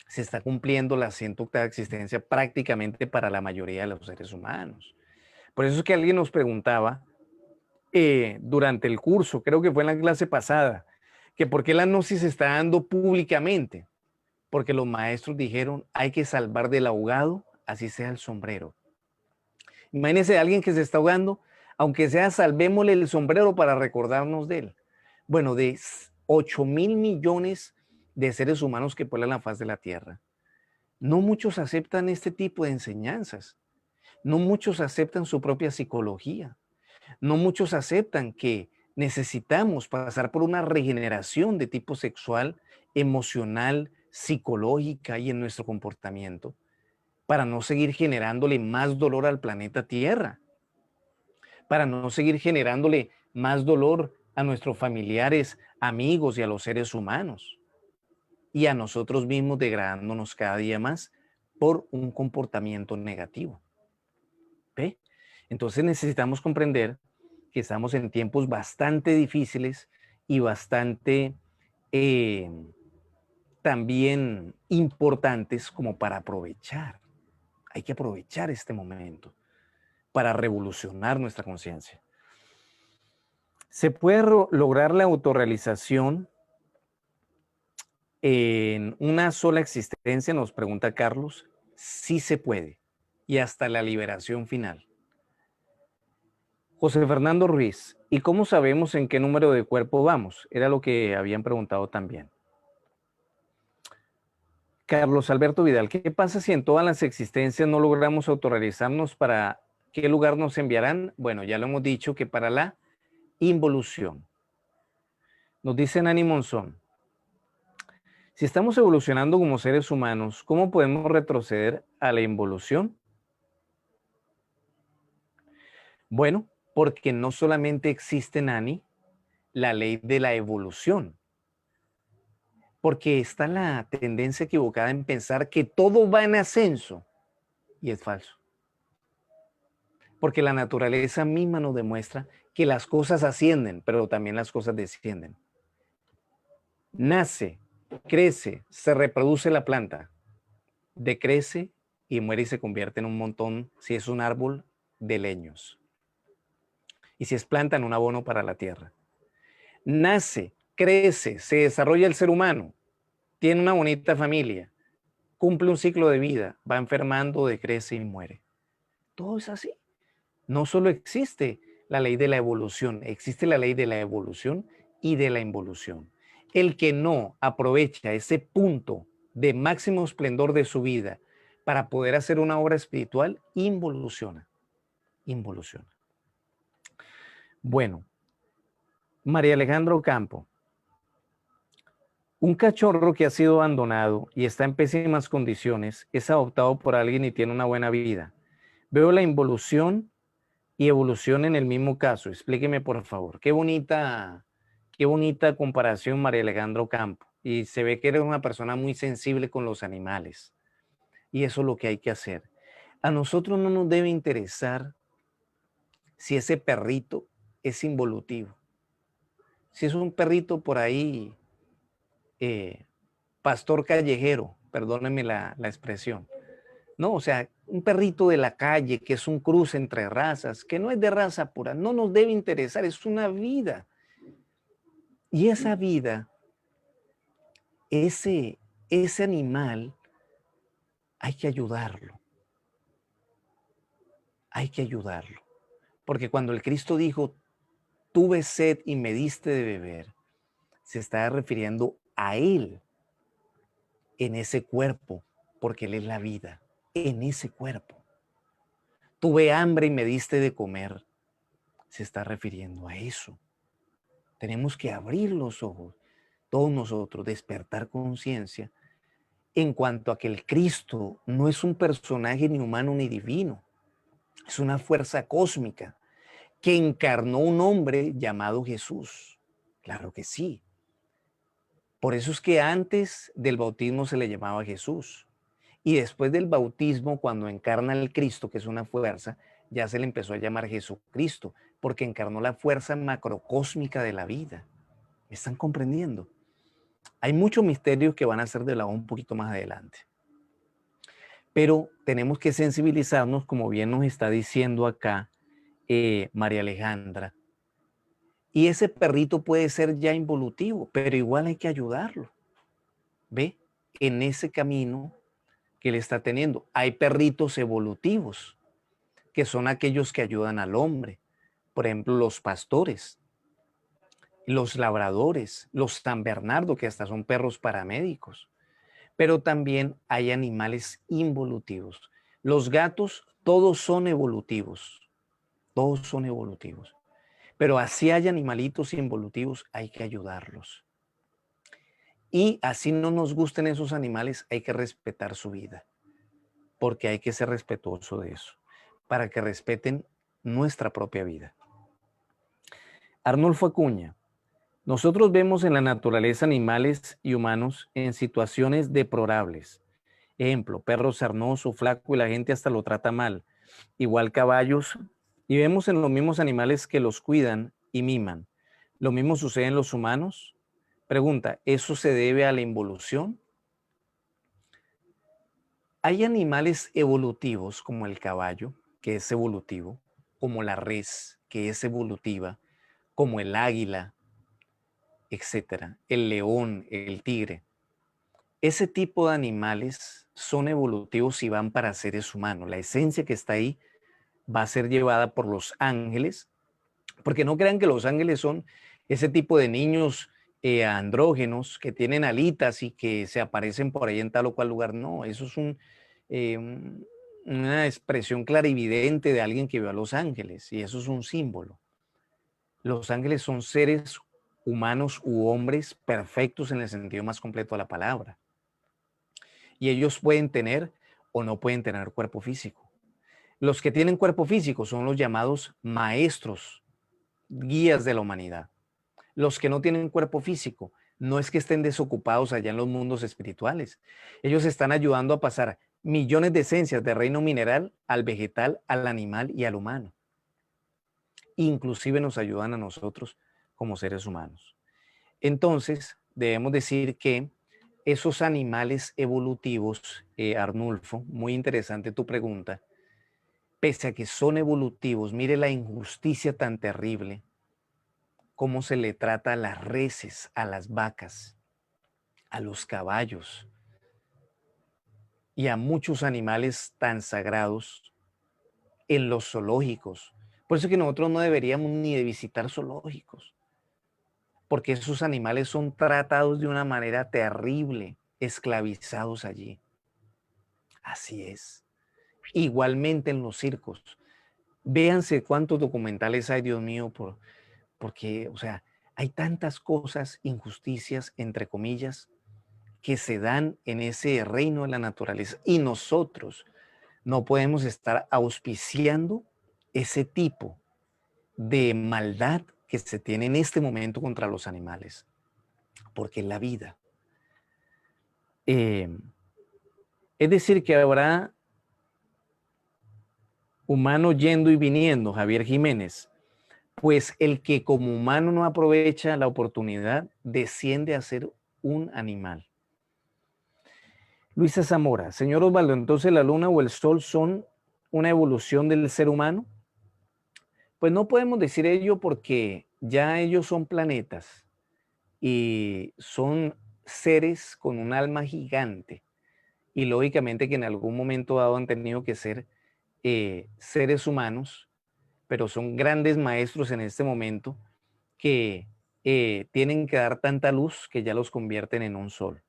se está cumpliendo la 108ª existencia prácticamente para la mayoría de los seres humanos. Por eso es que alguien nos preguntaba durante el curso, creo que fue en la clase pasada, que por qué la gnosis se está dando públicamente. Porque los maestros dijeron, hay que salvar del ahogado, así sea el sombrero. Imagínense a alguien que se está ahogando, aunque sea salvémosle el sombrero para recordarnos de él. Bueno, de 8.000 millones de seres humanos que pueblan la faz de la Tierra, no muchos aceptan este tipo de enseñanzas. No muchos aceptan su propia psicología. No muchos aceptan que necesitamos pasar por una regeneración de tipo sexual, emocional, psicológica y en nuestro comportamiento para no seguir generándole más dolor al planeta Tierra, para no seguir generándole más dolor a nuestros familiares, amigos y a los seres humanos y a nosotros mismos degradándonos cada día más por un comportamiento negativo. ¿Ve? Entonces necesitamos comprender que estamos en tiempos bastante difíciles y bastante también importantes como para aprovechar. Hay que aprovechar este momento para revolucionar nuestra conciencia. ¿Se puede lograr la autorrealización en una sola existencia? Nos pregunta Carlos. Sí se puede. Y hasta la liberación final. José Fernando Ruiz, ¿y cómo sabemos en qué número de cuerpo vamos? Era lo que habían preguntado también. Carlos Alberto Vidal, ¿qué pasa si en todas las existencias no logramos autorrealizarnos? ¿Para qué lugar nos enviarán? Bueno, ya lo hemos dicho que para la involución. Nos dice Nani Monzón, si estamos evolucionando como seres humanos, ¿cómo podemos retroceder a la involución? Bueno, porque no solamente existe, Nani, la ley de la evolución, porque está la tendencia equivocada en pensar que todo va en ascenso, y es falso. Porque la naturaleza misma nos demuestra que las cosas ascienden, pero también las cosas descienden. Nace, crece, se reproduce la planta, decrece y muere y se convierte en un montón, si es un árbol, de leños. Y si es planta, en un abono para la tierra. Nace, crece, se desarrolla el ser humano, tiene una bonita familia, cumple un ciclo de vida, va enfermando, decrece y muere. Todo es así. No solo existe la ley de la evolución, existe la ley de la evolución y de la involución. El que no aprovecha ese punto de máximo esplendor de su vida para poder hacer una obra espiritual, involuciona. Involuciona. Bueno, María Alejandra Ocampo, un cachorro que ha sido abandonado y está en pésimas condiciones es adoptado por alguien y tiene una buena vida. Veo la involución y evolución en el mismo caso. Explíqueme, por favor. Qué bonita comparación, María Alejandra Ocampo. Y se ve que eres una persona muy sensible con los animales. Y eso es lo que hay que hacer. A nosotros no nos debe interesar si ese perrito es involutivo. Si es un perrito por ahí, pastor callejero, perdónenme la expresión. No, o sea, un perrito de la calle que es un cruce entre razas, que no es de raza pura, no nos debe interesar, es una vida. Y esa vida, ese animal, hay que ayudarlo, hay que ayudarlo. Porque cuando el Cristo dijo, tuve sed y me diste de beber, se está refiriendo a Él en ese cuerpo, porque Él es la vida, en ese cuerpo. Tuve hambre y me diste de comer, se está refiriendo a eso. Tenemos que abrir los ojos, todos nosotros, despertar conciencia en cuanto a que el Cristo no es un personaje ni humano ni divino, es una fuerza cósmica que encarnó un hombre llamado Jesús. Claro que sí. Por eso es que antes del bautismo se le llamaba Jesús. Y después del bautismo, cuando encarna el Cristo, que es una fuerza, ya se le empezó a llamar Jesucristo, porque encarnó la fuerza macrocósmica de la vida. ¿Me están comprendiendo? Hay muchos misterios que van a ser de la un poquito más adelante. Pero tenemos que sensibilizarnos, como bien nos está diciendo acá María Alejandra. Y ese perrito puede ser ya involutivo, pero igual hay que ayudarlo. ¿Ve? En ese camino que él está teniendo. Hay perritos evolutivos, que son aquellos que ayudan al hombre. Por ejemplo, los pastores, los labradores, los San Bernardo, que hasta son perros paramédicos. Pero también hay animales involutivos. Los gatos, todos son evolutivos. Todos son evolutivos. Pero así hay animalitos involutivos, hay que ayudarlos. Y así no nos gusten esos animales, hay que respetar su vida. Porque hay que ser respetuoso de eso. Para que respeten nuestra propia vida. Arnulfo Acuña. Nosotros vemos en la naturaleza animales y humanos en situaciones deplorables. Ejemplo, perro sarnoso, flaco y la gente hasta lo trata mal. Igual caballos. Y vemos en los mismos animales que los cuidan y miman. ¿Lo mismo sucede en los humanos? Pregunta, ¿eso se debe a la involución? Hay animales evolutivos como el caballo, que es evolutivo, como la res, que es evolutiva, como el águila, etcétera, el león, el tigre. Ese tipo de animales son evolutivos y van para seres humanos. La esencia que está ahí va a ser llevada por los ángeles, porque no crean que los ángeles son ese tipo de niños andrógenos, que tienen alitas y que se aparecen por ahí en tal o cual lugar. No, eso es una expresión clarividente de alguien que vio a los ángeles, y eso es un símbolo. Los ángeles son seres humanos u hombres perfectos en el sentido más completo de la palabra. Y ellos pueden tener o no pueden tener cuerpo físico. Los que tienen cuerpo físico son los llamados maestros, guías de la humanidad. Los que no tienen cuerpo físico no es que estén desocupados allá en los mundos espirituales. Ellos están ayudando a pasar millones de esencias del reino mineral al vegetal, al animal y al humano. Inclusive nos ayudan a nosotros como seres humanos. Entonces, debemos decir que esos animales evolutivos, Arnulfo, muy interesante tu pregunta, pese a que son evolutivos, mire la injusticia tan terrible, cómo se le trata a las reses, a las vacas, a los caballos y a muchos animales tan sagrados en los zoológicos. Por eso que nosotros no deberíamos ni de visitar zoológicos, porque esos animales son tratados de una manera terrible, esclavizados allí. Así es. Igualmente en los circos. Véanse cuántos documentales hay, Dios mío, porque, o sea, hay tantas cosas, injusticias, entre comillas, que se dan en ese reino de la naturaleza. Y nosotros no podemos estar auspiciando ese tipo de maldad que se tiene en este momento contra los animales, porque es la vida. Es decir, que habrá humanos yendo y viniendo, Javier Jiménez, pues el que como humano no aprovecha la oportunidad desciende a ser un animal. Luisa Zamora, señor Osvaldo, entonces la luna o el sol son una evolución del ser humano. Pues no podemos decir ello porque ya ellos son planetas y son seres con un alma gigante, y lógicamente que en algún momento dado han tenido que ser seres humanos, pero son grandes maestros en este momento que tienen que dar tanta luz que ya los convierten en un sol.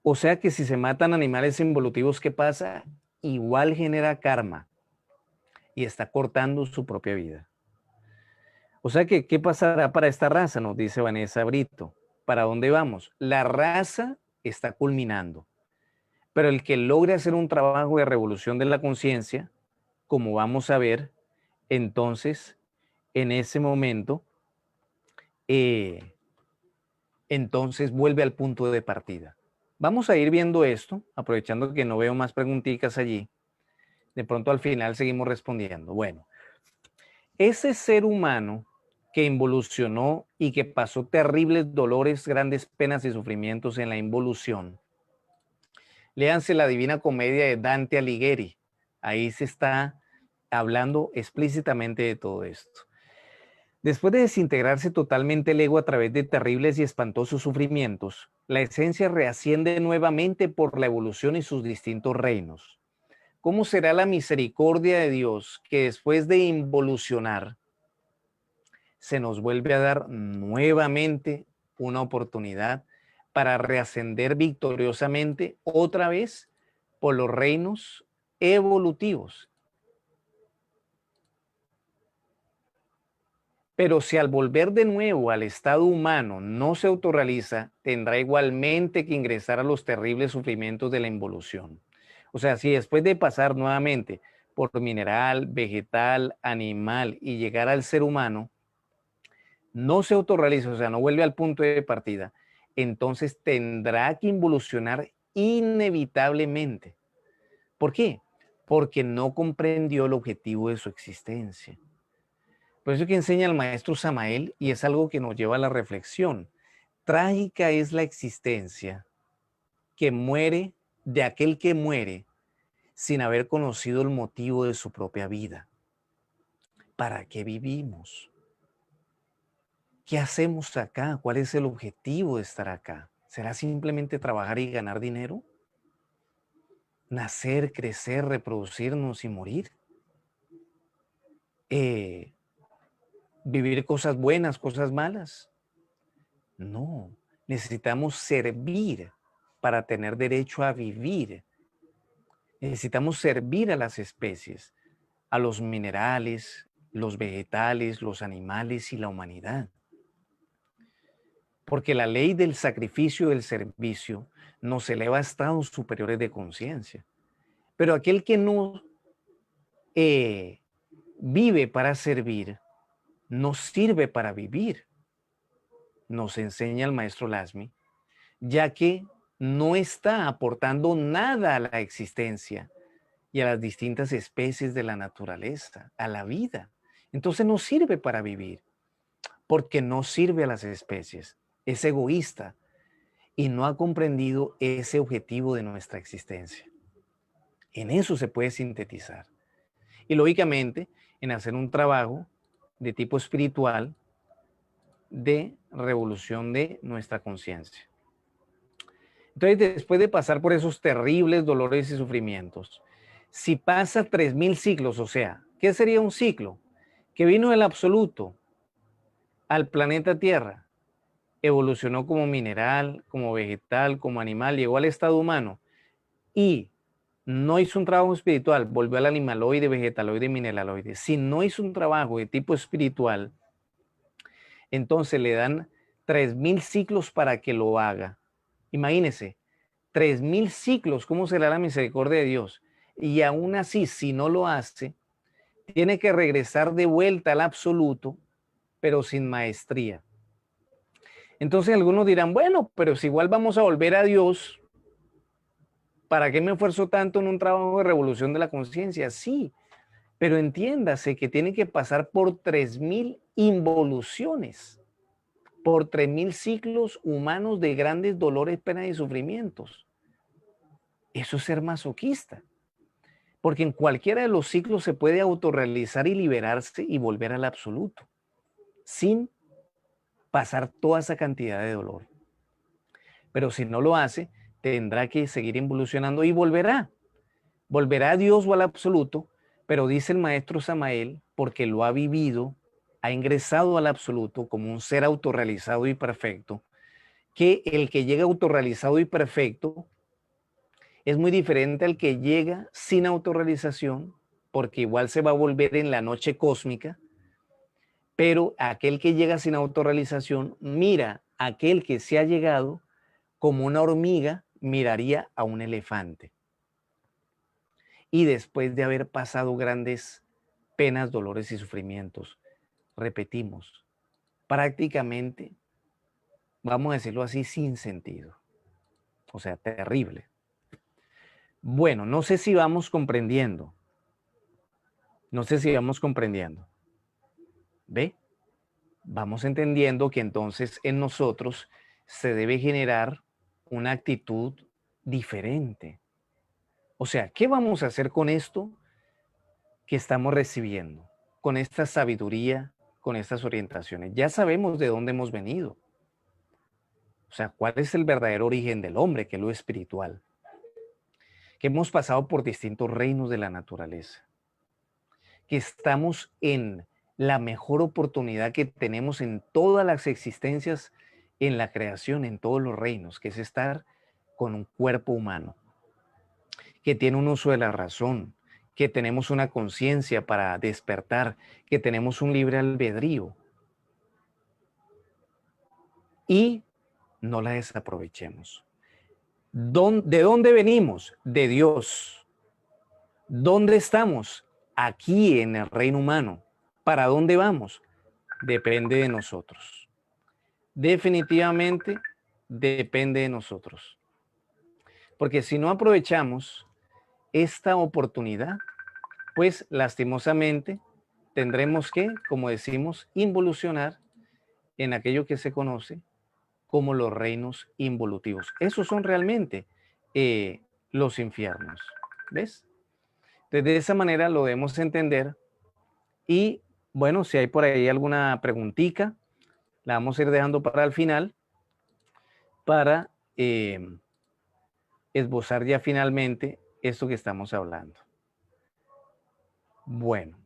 O sea que si se matan animales involutivos, ¿qué pasa? Igual genera karma y está cortando su propia vida. O sea que, ¿qué pasará para esta raza? Nos dice Vanessa Brito. ¿Para dónde vamos? La raza está culminando, pero el que logre hacer un trabajo de revolución de la conciencia, como vamos a ver, entonces, en ese momento, entonces vuelve al punto de partida. Vamos a ir viendo esto, aprovechando que no veo más preguntitas allí. De pronto al final seguimos respondiendo. Bueno, ese ser humano que involucionó y que pasó terribles dolores, grandes penas y sufrimientos en la involución. Léanse la Divina Comedia de Dante Alighieri. Ahí se está hablando explícitamente de todo esto. Después de desintegrarse totalmente el ego a través de terribles y espantosos sufrimientos, la esencia reasciende nuevamente por la evolución y sus distintos reinos. ¿Cómo será la misericordia de Dios que después de involucionar se nos vuelve a dar nuevamente una oportunidad para reascender victoriosamente otra vez por los reinos evolutivos? Pero si al volver de nuevo al estado humano no se autorrealiza, tendrá igualmente que ingresar a los terribles sufrimientos de la involución. O sea, si después de pasar nuevamente por mineral, vegetal, animal y llegar al ser humano, no se autorrealiza, o sea, no vuelve al punto de partida, entonces tendrá que involucionar inevitablemente. ¿Por qué? Porque no comprendió el objetivo de su existencia. Por eso que enseña el maestro Samael, y es algo que nos lleva a la reflexión. Trágica es la existencia que muere de aquel que muere sin haber conocido el motivo de su propia vida. ¿Para qué vivimos? ¿Qué hacemos acá? ¿Cuál es el objetivo de estar acá? ¿Será simplemente trabajar y ganar dinero? ¿Nacer, crecer, reproducirnos y morir? vivir cosas buenas, cosas malas. No, necesitamos servir para tener derecho a vivir. Necesitamos servir a las especies, a los minerales, los vegetales, los animales y la humanidad. Porque la ley del sacrificio y del servicio nos eleva a estados superiores de conciencia. Pero aquel que no vive para servir, no sirve para vivir, nos enseña el maestro Lasmi, ya que no está aportando nada a la existencia y a las distintas especies de la naturaleza, a la vida. Entonces no sirve para vivir, porque no sirve a las especies. Es egoísta y no ha comprendido ese objetivo de nuestra existencia. En eso se puede sintetizar. Y lógicamente, en hacer un trabajo de tipo espiritual de revolución de nuestra conciencia. Entonces, después de pasar por esos terribles dolores y sufrimientos, si pasa 3000 ciclos, o sea, ¿qué sería un ciclo? Que vino del absoluto al planeta Tierra, evolucionó como mineral, como vegetal, como animal, llegó al estado humano y no hizo un trabajo espiritual, volvió al animaloide, vegetaloide, mineraloide. Si no hizo un trabajo de tipo espiritual, entonces le dan 3000 ciclos para que lo haga. Imagínense, 3000 ciclos, ¿cómo será la misericordia de Dios? Y aún así, si no lo hace, tiene que regresar de vuelta al absoluto, pero sin maestría. Entonces algunos dirán, bueno, pero si igual vamos a volver a Dios, ¿para qué me esfuerzo tanto en un trabajo de revolución de la conciencia? Sí, pero entiéndase que tiene que pasar por 3000 involuciones, por 3000 ciclos humanos de grandes dolores, penas y sufrimientos. Eso es ser masoquista, porque en cualquiera de los ciclos se puede autorrealizar y liberarse y volver al absoluto, sin pasar toda esa cantidad de dolor. Pero si no lo hace, tendrá que seguir involucionando y volverá. Volverá a Dios o al absoluto, pero dice el maestro Samael, porque lo ha vivido, ha ingresado al absoluto como un ser autorrealizado y perfecto, que el que llega autorrealizado y perfecto es muy diferente al que llega sin autorrealización, porque igual se va a volver en la noche cósmica, pero aquel que llega sin autorrealización mira a aquel que se ha llegado como una hormiga miraría a un elefante. Y después de haber pasado grandes penas, dolores y sufrimientos, repetimos, prácticamente, vamos a decirlo así, sin sentido. O sea, terrible. Bueno, no sé si vamos comprendiendo. No sé si vamos comprendiendo. ¿Ve? Vamos entendiendo que entonces en nosotros se debe generar una actitud diferente. O sea, ¿qué vamos a hacer con esto que estamos recibiendo? Con esta sabiduría, con estas orientaciones. Ya sabemos de dónde hemos venido. O sea, ¿cuál es el verdadero origen del hombre, que es lo espiritual? Que hemos pasado por distintos reinos de la naturaleza. Que estamos en la mejor oportunidad que tenemos en todas las existencias, en la creación, en todos los reinos, que es estar con un cuerpo humano, que tiene un uso de la razón, que tenemos una conciencia para despertar, que tenemos un libre albedrío y no la desaprovechemos. ¿De dónde venimos? De Dios. ¿Dónde estamos? Aquí en el reino humano. ¿Para dónde vamos? Depende de nosotros. Definitivamente depende de nosotros. Porque si no aprovechamos esta oportunidad, pues lastimosamente tendremos que, como decimos, involucionar en aquello que se conoce como los reinos involutivos. Esos son realmente los infiernos. ¿Ves? Entonces, de esa manera lo debemos entender. Y bueno, si hay por ahí alguna preguntita, la vamos a ir dejando para el final para esbozar ya finalmente esto que estamos hablando. Bueno,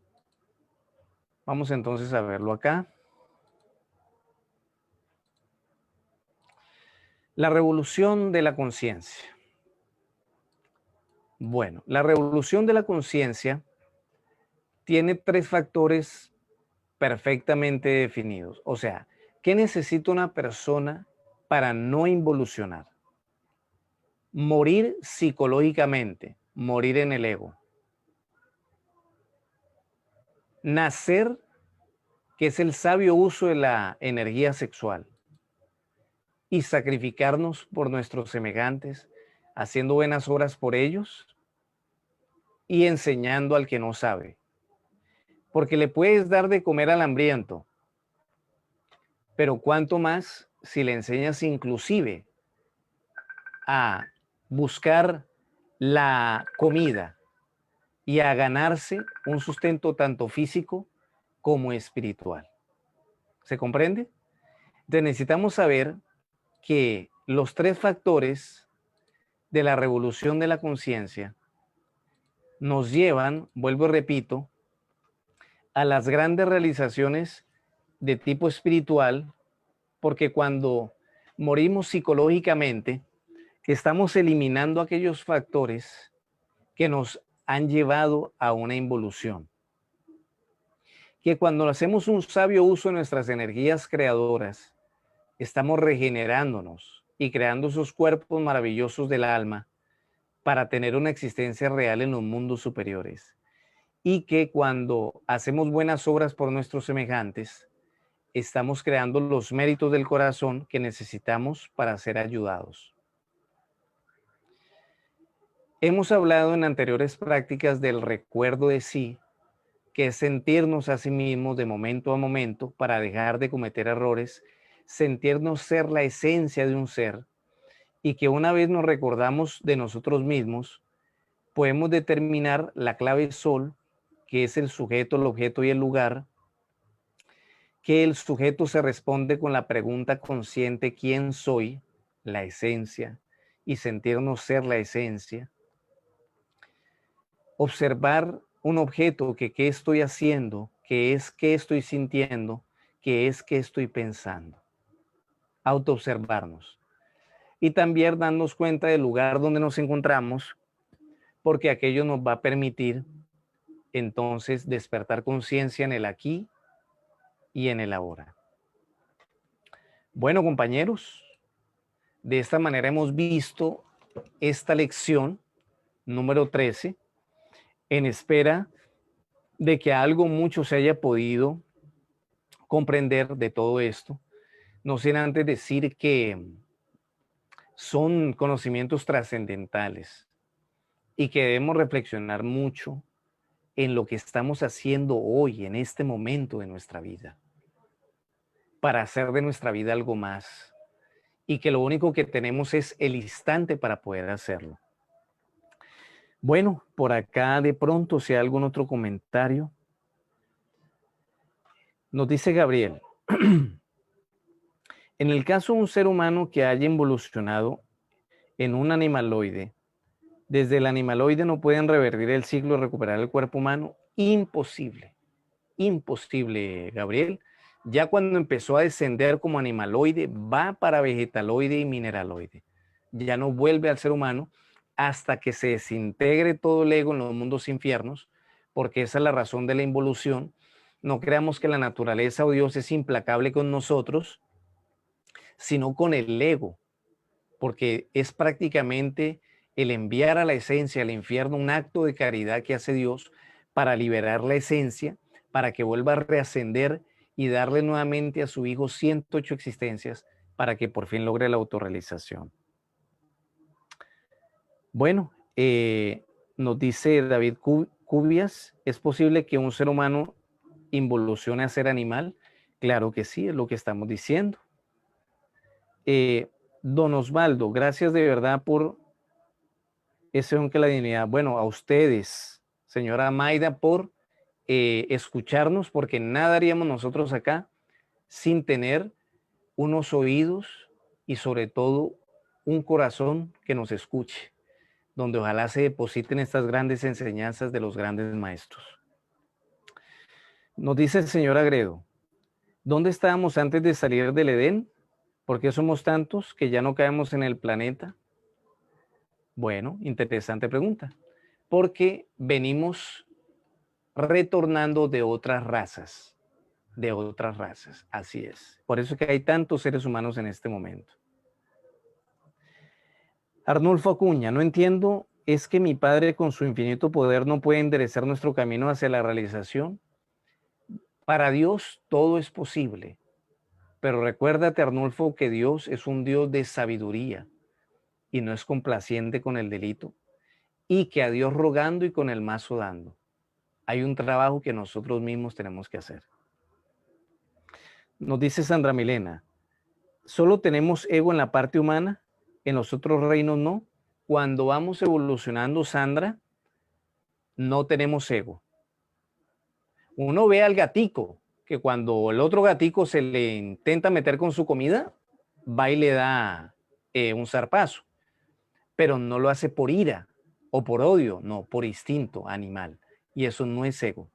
Vamos entonces a verlo acá. La revolución de la conciencia. Bueno, la revolución de la conciencia tiene tres factores perfectamente definidos. O sea, ¿qué necesita una persona para no involucionar? Morir psicológicamente, morir en el ego. Nacer, que es el sabio uso de la energía sexual. Y sacrificarnos por nuestros semejantes, haciendo buenas obras por ellos y enseñando al que no sabe. Porque le puedes dar de comer al hambriento, pero cuánto más si le enseñas inclusive a buscar la comida y a ganarse un sustento tanto físico como espiritual. ¿Se comprende? Entonces necesitamos saber que los tres factores de la revolución de la conciencia nos llevan, vuelvo y repito, a las grandes realizaciones de tipo espiritual, porque cuando morimos psicológicamente, estamos eliminando aquellos factores que nos han llevado a una involución. Que cuando hacemos un sabio uso de nuestras energías creadoras, estamos regenerándonos y creando esos cuerpos maravillosos del alma para tener una existencia real en los mundos superiores. Y que cuando hacemos buenas obras por nuestros semejantes, estamos creando los méritos del corazón que necesitamos para ser ayudados. Hemos hablado en anteriores prácticas del recuerdo de sí, que es sentirnos a sí mismos de momento a momento para dejar de cometer errores, sentirnos ser la esencia de un ser, y que una vez nos recordamos de nosotros mismos, podemos determinar la clave sol, que es el sujeto, el objeto y el lugar, que el sujeto se responde con la pregunta consciente ¿quién soy? La esencia, y sentirnos ser la esencia. Observar un objeto que qué estoy haciendo, qué es qué estoy sintiendo, qué es qué estoy pensando. Autoobservarnos. Y también darnos cuenta del lugar donde nos encontramos, porque aquello nos va a permitir entonces despertar conciencia en el aquí y en el ahora. Bueno, compañeros, de esta manera hemos visto esta lección número 13 en espera de que algo mucho se haya podido comprender de todo esto. No sin antes decir que son conocimientos trascendentales y que debemos reflexionar mucho en lo que estamos haciendo hoy, en este momento de nuestra vida, para hacer de nuestra vida algo más, y que lo único que tenemos es el instante para poder hacerlo. Bueno, por acá de pronto, si hay algún otro comentario, nos dice Gabriel, en el caso de un ser humano que haya evolucionado en un animaloide, desde el animaloide no pueden revertir el ciclo y recuperar el cuerpo humano. Imposible, imposible, Gabriel. Ya cuando empezó a descender como animaloide, va para vegetaloide y mineraloide. Ya no vuelve al ser humano hasta que se desintegre todo el ego en los mundos infiernos, porque esa es la razón de la involución. No creamos que la naturaleza o Dios es implacable con nosotros, sino con el ego, porque es prácticamente el enviar a la esencia al infierno un acto de caridad que hace Dios para liberar la esencia, para que vuelva a reascender y darle nuevamente a su hijo 108 existencias para que por fin logre la autorrealización. Bueno, nos dice David Cubias, ¿es posible que un ser humano involucione a ser animal? Claro que sí, es lo que estamos diciendo. Don Osvaldo, gracias de verdad por ese don que la dignidad. Bueno, a ustedes, señora Maida, por escucharnos, porque nada haríamos nosotros acá sin tener unos oídos y sobre todo un corazón que nos escuche, donde ojalá se depositen estas grandes enseñanzas de los grandes maestros. Nos dice el señor Agredo, ¿dónde estábamos antes de salir del Edén? ¿Por qué somos tantos que ya no caemos en el planeta? Bueno, interesante pregunta. Porque venimos retornando de otras razas, así es. Por eso es que hay tantos seres humanos en este momento. Arnulfo Acuña, no entiendo, ¿es que mi Padre con su infinito poder no puede enderezar nuestro camino hacia la realización? Para Dios todo es posible, pero recuérdate, Arnulfo, que Dios es un Dios de sabiduría y no es complaciente con el delito, y que a Dios rogando y con el mazo dando. Hay un trabajo que nosotros mismos tenemos que hacer. Nos dice Sandra Milena, ¿solo tenemos ego en la parte humana? ¿En los otros reinos no? Cuando vamos evolucionando, Sandra, no tenemos ego. Uno ve al gatico, que cuando el otro gatico se le intenta meter con su comida, va y le da un zarpazo, pero no lo hace por ira o por odio, no, por instinto animal. Y eso no es ego.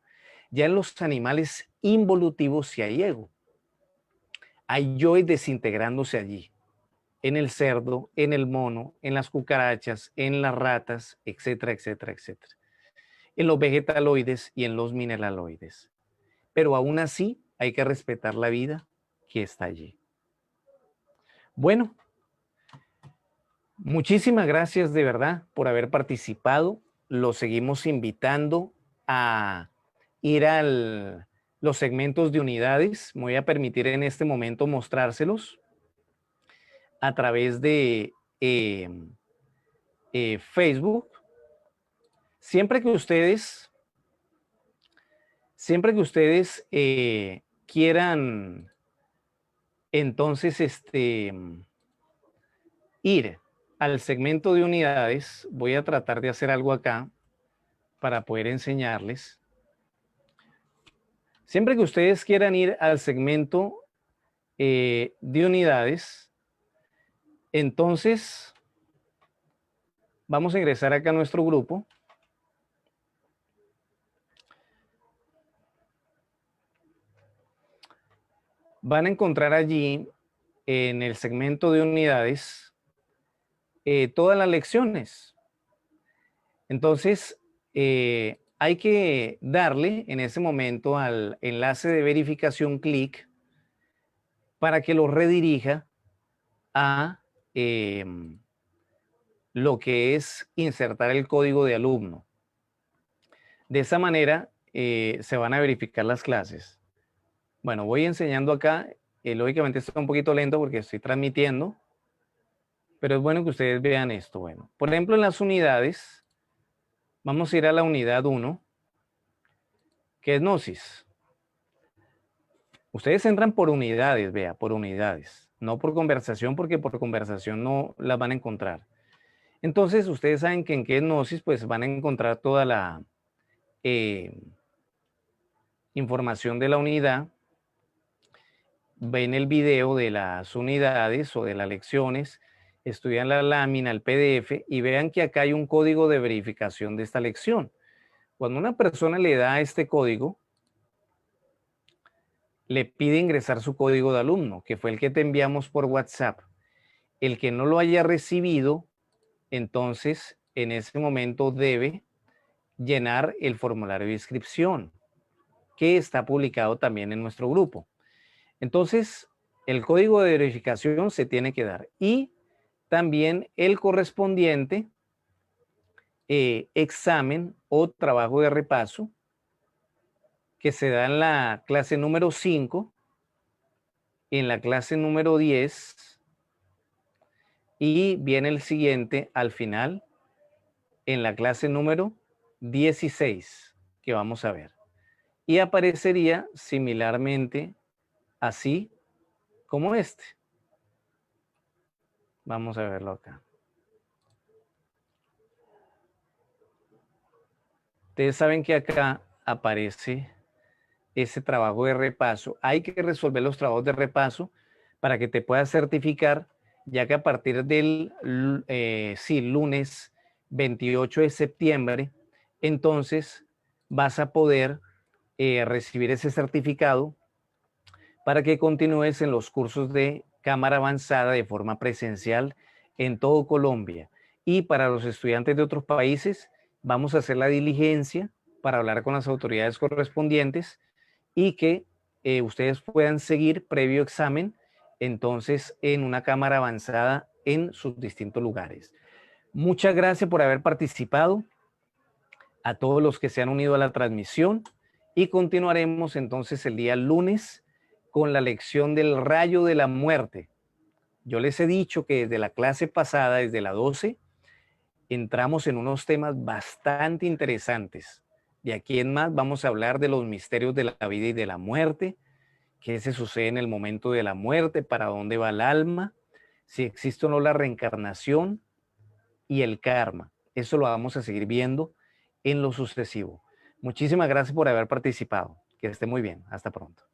Ya en los animales involutivos sí hay ego. Hay yo desintegrándose allí, en el cerdo, en el mono, en las cucarachas, en las ratas, etcétera, etcétera, etcétera. En los vegetaloides y en los mineraloides. Pero aún así hay que respetar la vida que está allí. Bueno, muchísimas gracias de verdad por haber participado. Los seguimos invitando a ir a los segmentos de unidades. Me voy a permitir en este momento mostrárselos a través de Facebook. Siempre que ustedes quieran entonces ir al segmento de unidades, voy a tratar de hacer algo acá para poder enseñarles. Siempre que ustedes quieran ir al segmento de unidades, entonces vamos a ingresar acá a nuestro grupo. Van a encontrar allí en el segmento de unidades todas las lecciones. Entonces, hay que darle en ese momento al enlace de verificación clic para que lo redirija a lo que es insertar el código de alumno. De esa manera se van a verificar las clases. Bueno, voy enseñando acá. Lógicamente está un poquito lento porque estoy transmitiendo, pero es bueno que ustedes vean esto. Bueno, por ejemplo, en las unidades, vamos a ir a la unidad 1, que es Gnosis. Ustedes entran por unidades, vea, por unidades, no por conversación, porque por conversación no las van a encontrar. Entonces, ustedes saben que en qué Gnosis, pues van a encontrar toda la información de la unidad. Ven el video de las unidades o de las lecciones, estudian la lámina, el PDF, y vean que acá hay un código de verificación de esta lección. Cuando una persona le da este código, le pide ingresar su código de alumno, que fue el que te enviamos por WhatsApp. El que no lo haya recibido, entonces en ese momento debe llenar el formulario de inscripción, que está publicado también en nuestro grupo. Entonces, el código de verificación se tiene que dar y también el correspondiente examen o trabajo de repaso que se da en la clase número 5, en la clase número 10 y viene el siguiente al final en la clase número 16 que vamos a ver. Y aparecería similarmente así como este. Vamos a verlo acá. Ustedes saben que acá aparece ese trabajo de repaso. Hay que resolver los trabajos de repaso para que te puedas certificar, ya que a partir del lunes 28 de septiembre, entonces vas a poder recibir ese certificado para que continúes en los cursos de cámara avanzada de forma presencial en todo Colombia. Y para los estudiantes de otros países, vamos a hacer la diligencia para hablar con las autoridades correspondientes y que ustedes puedan seguir previo examen, entonces, en una cámara avanzada en sus distintos lugares. Muchas gracias por haber participado, a todos los que se han unido a la transmisión, y continuaremos entonces el día lunes con la lección del rayo de la muerte. Yo les he dicho que desde la clase pasada, desde la 12, entramos en unos temas bastante interesantes. De aquí en más vamos a hablar de los misterios de la vida y de la muerte, qué se sucede en el momento de la muerte, para dónde va el alma, si existe o no la reencarnación y el karma. Eso lo vamos a seguir viendo en lo sucesivo. Muchísimas gracias por haber participado. Que esté muy bien. Hasta pronto.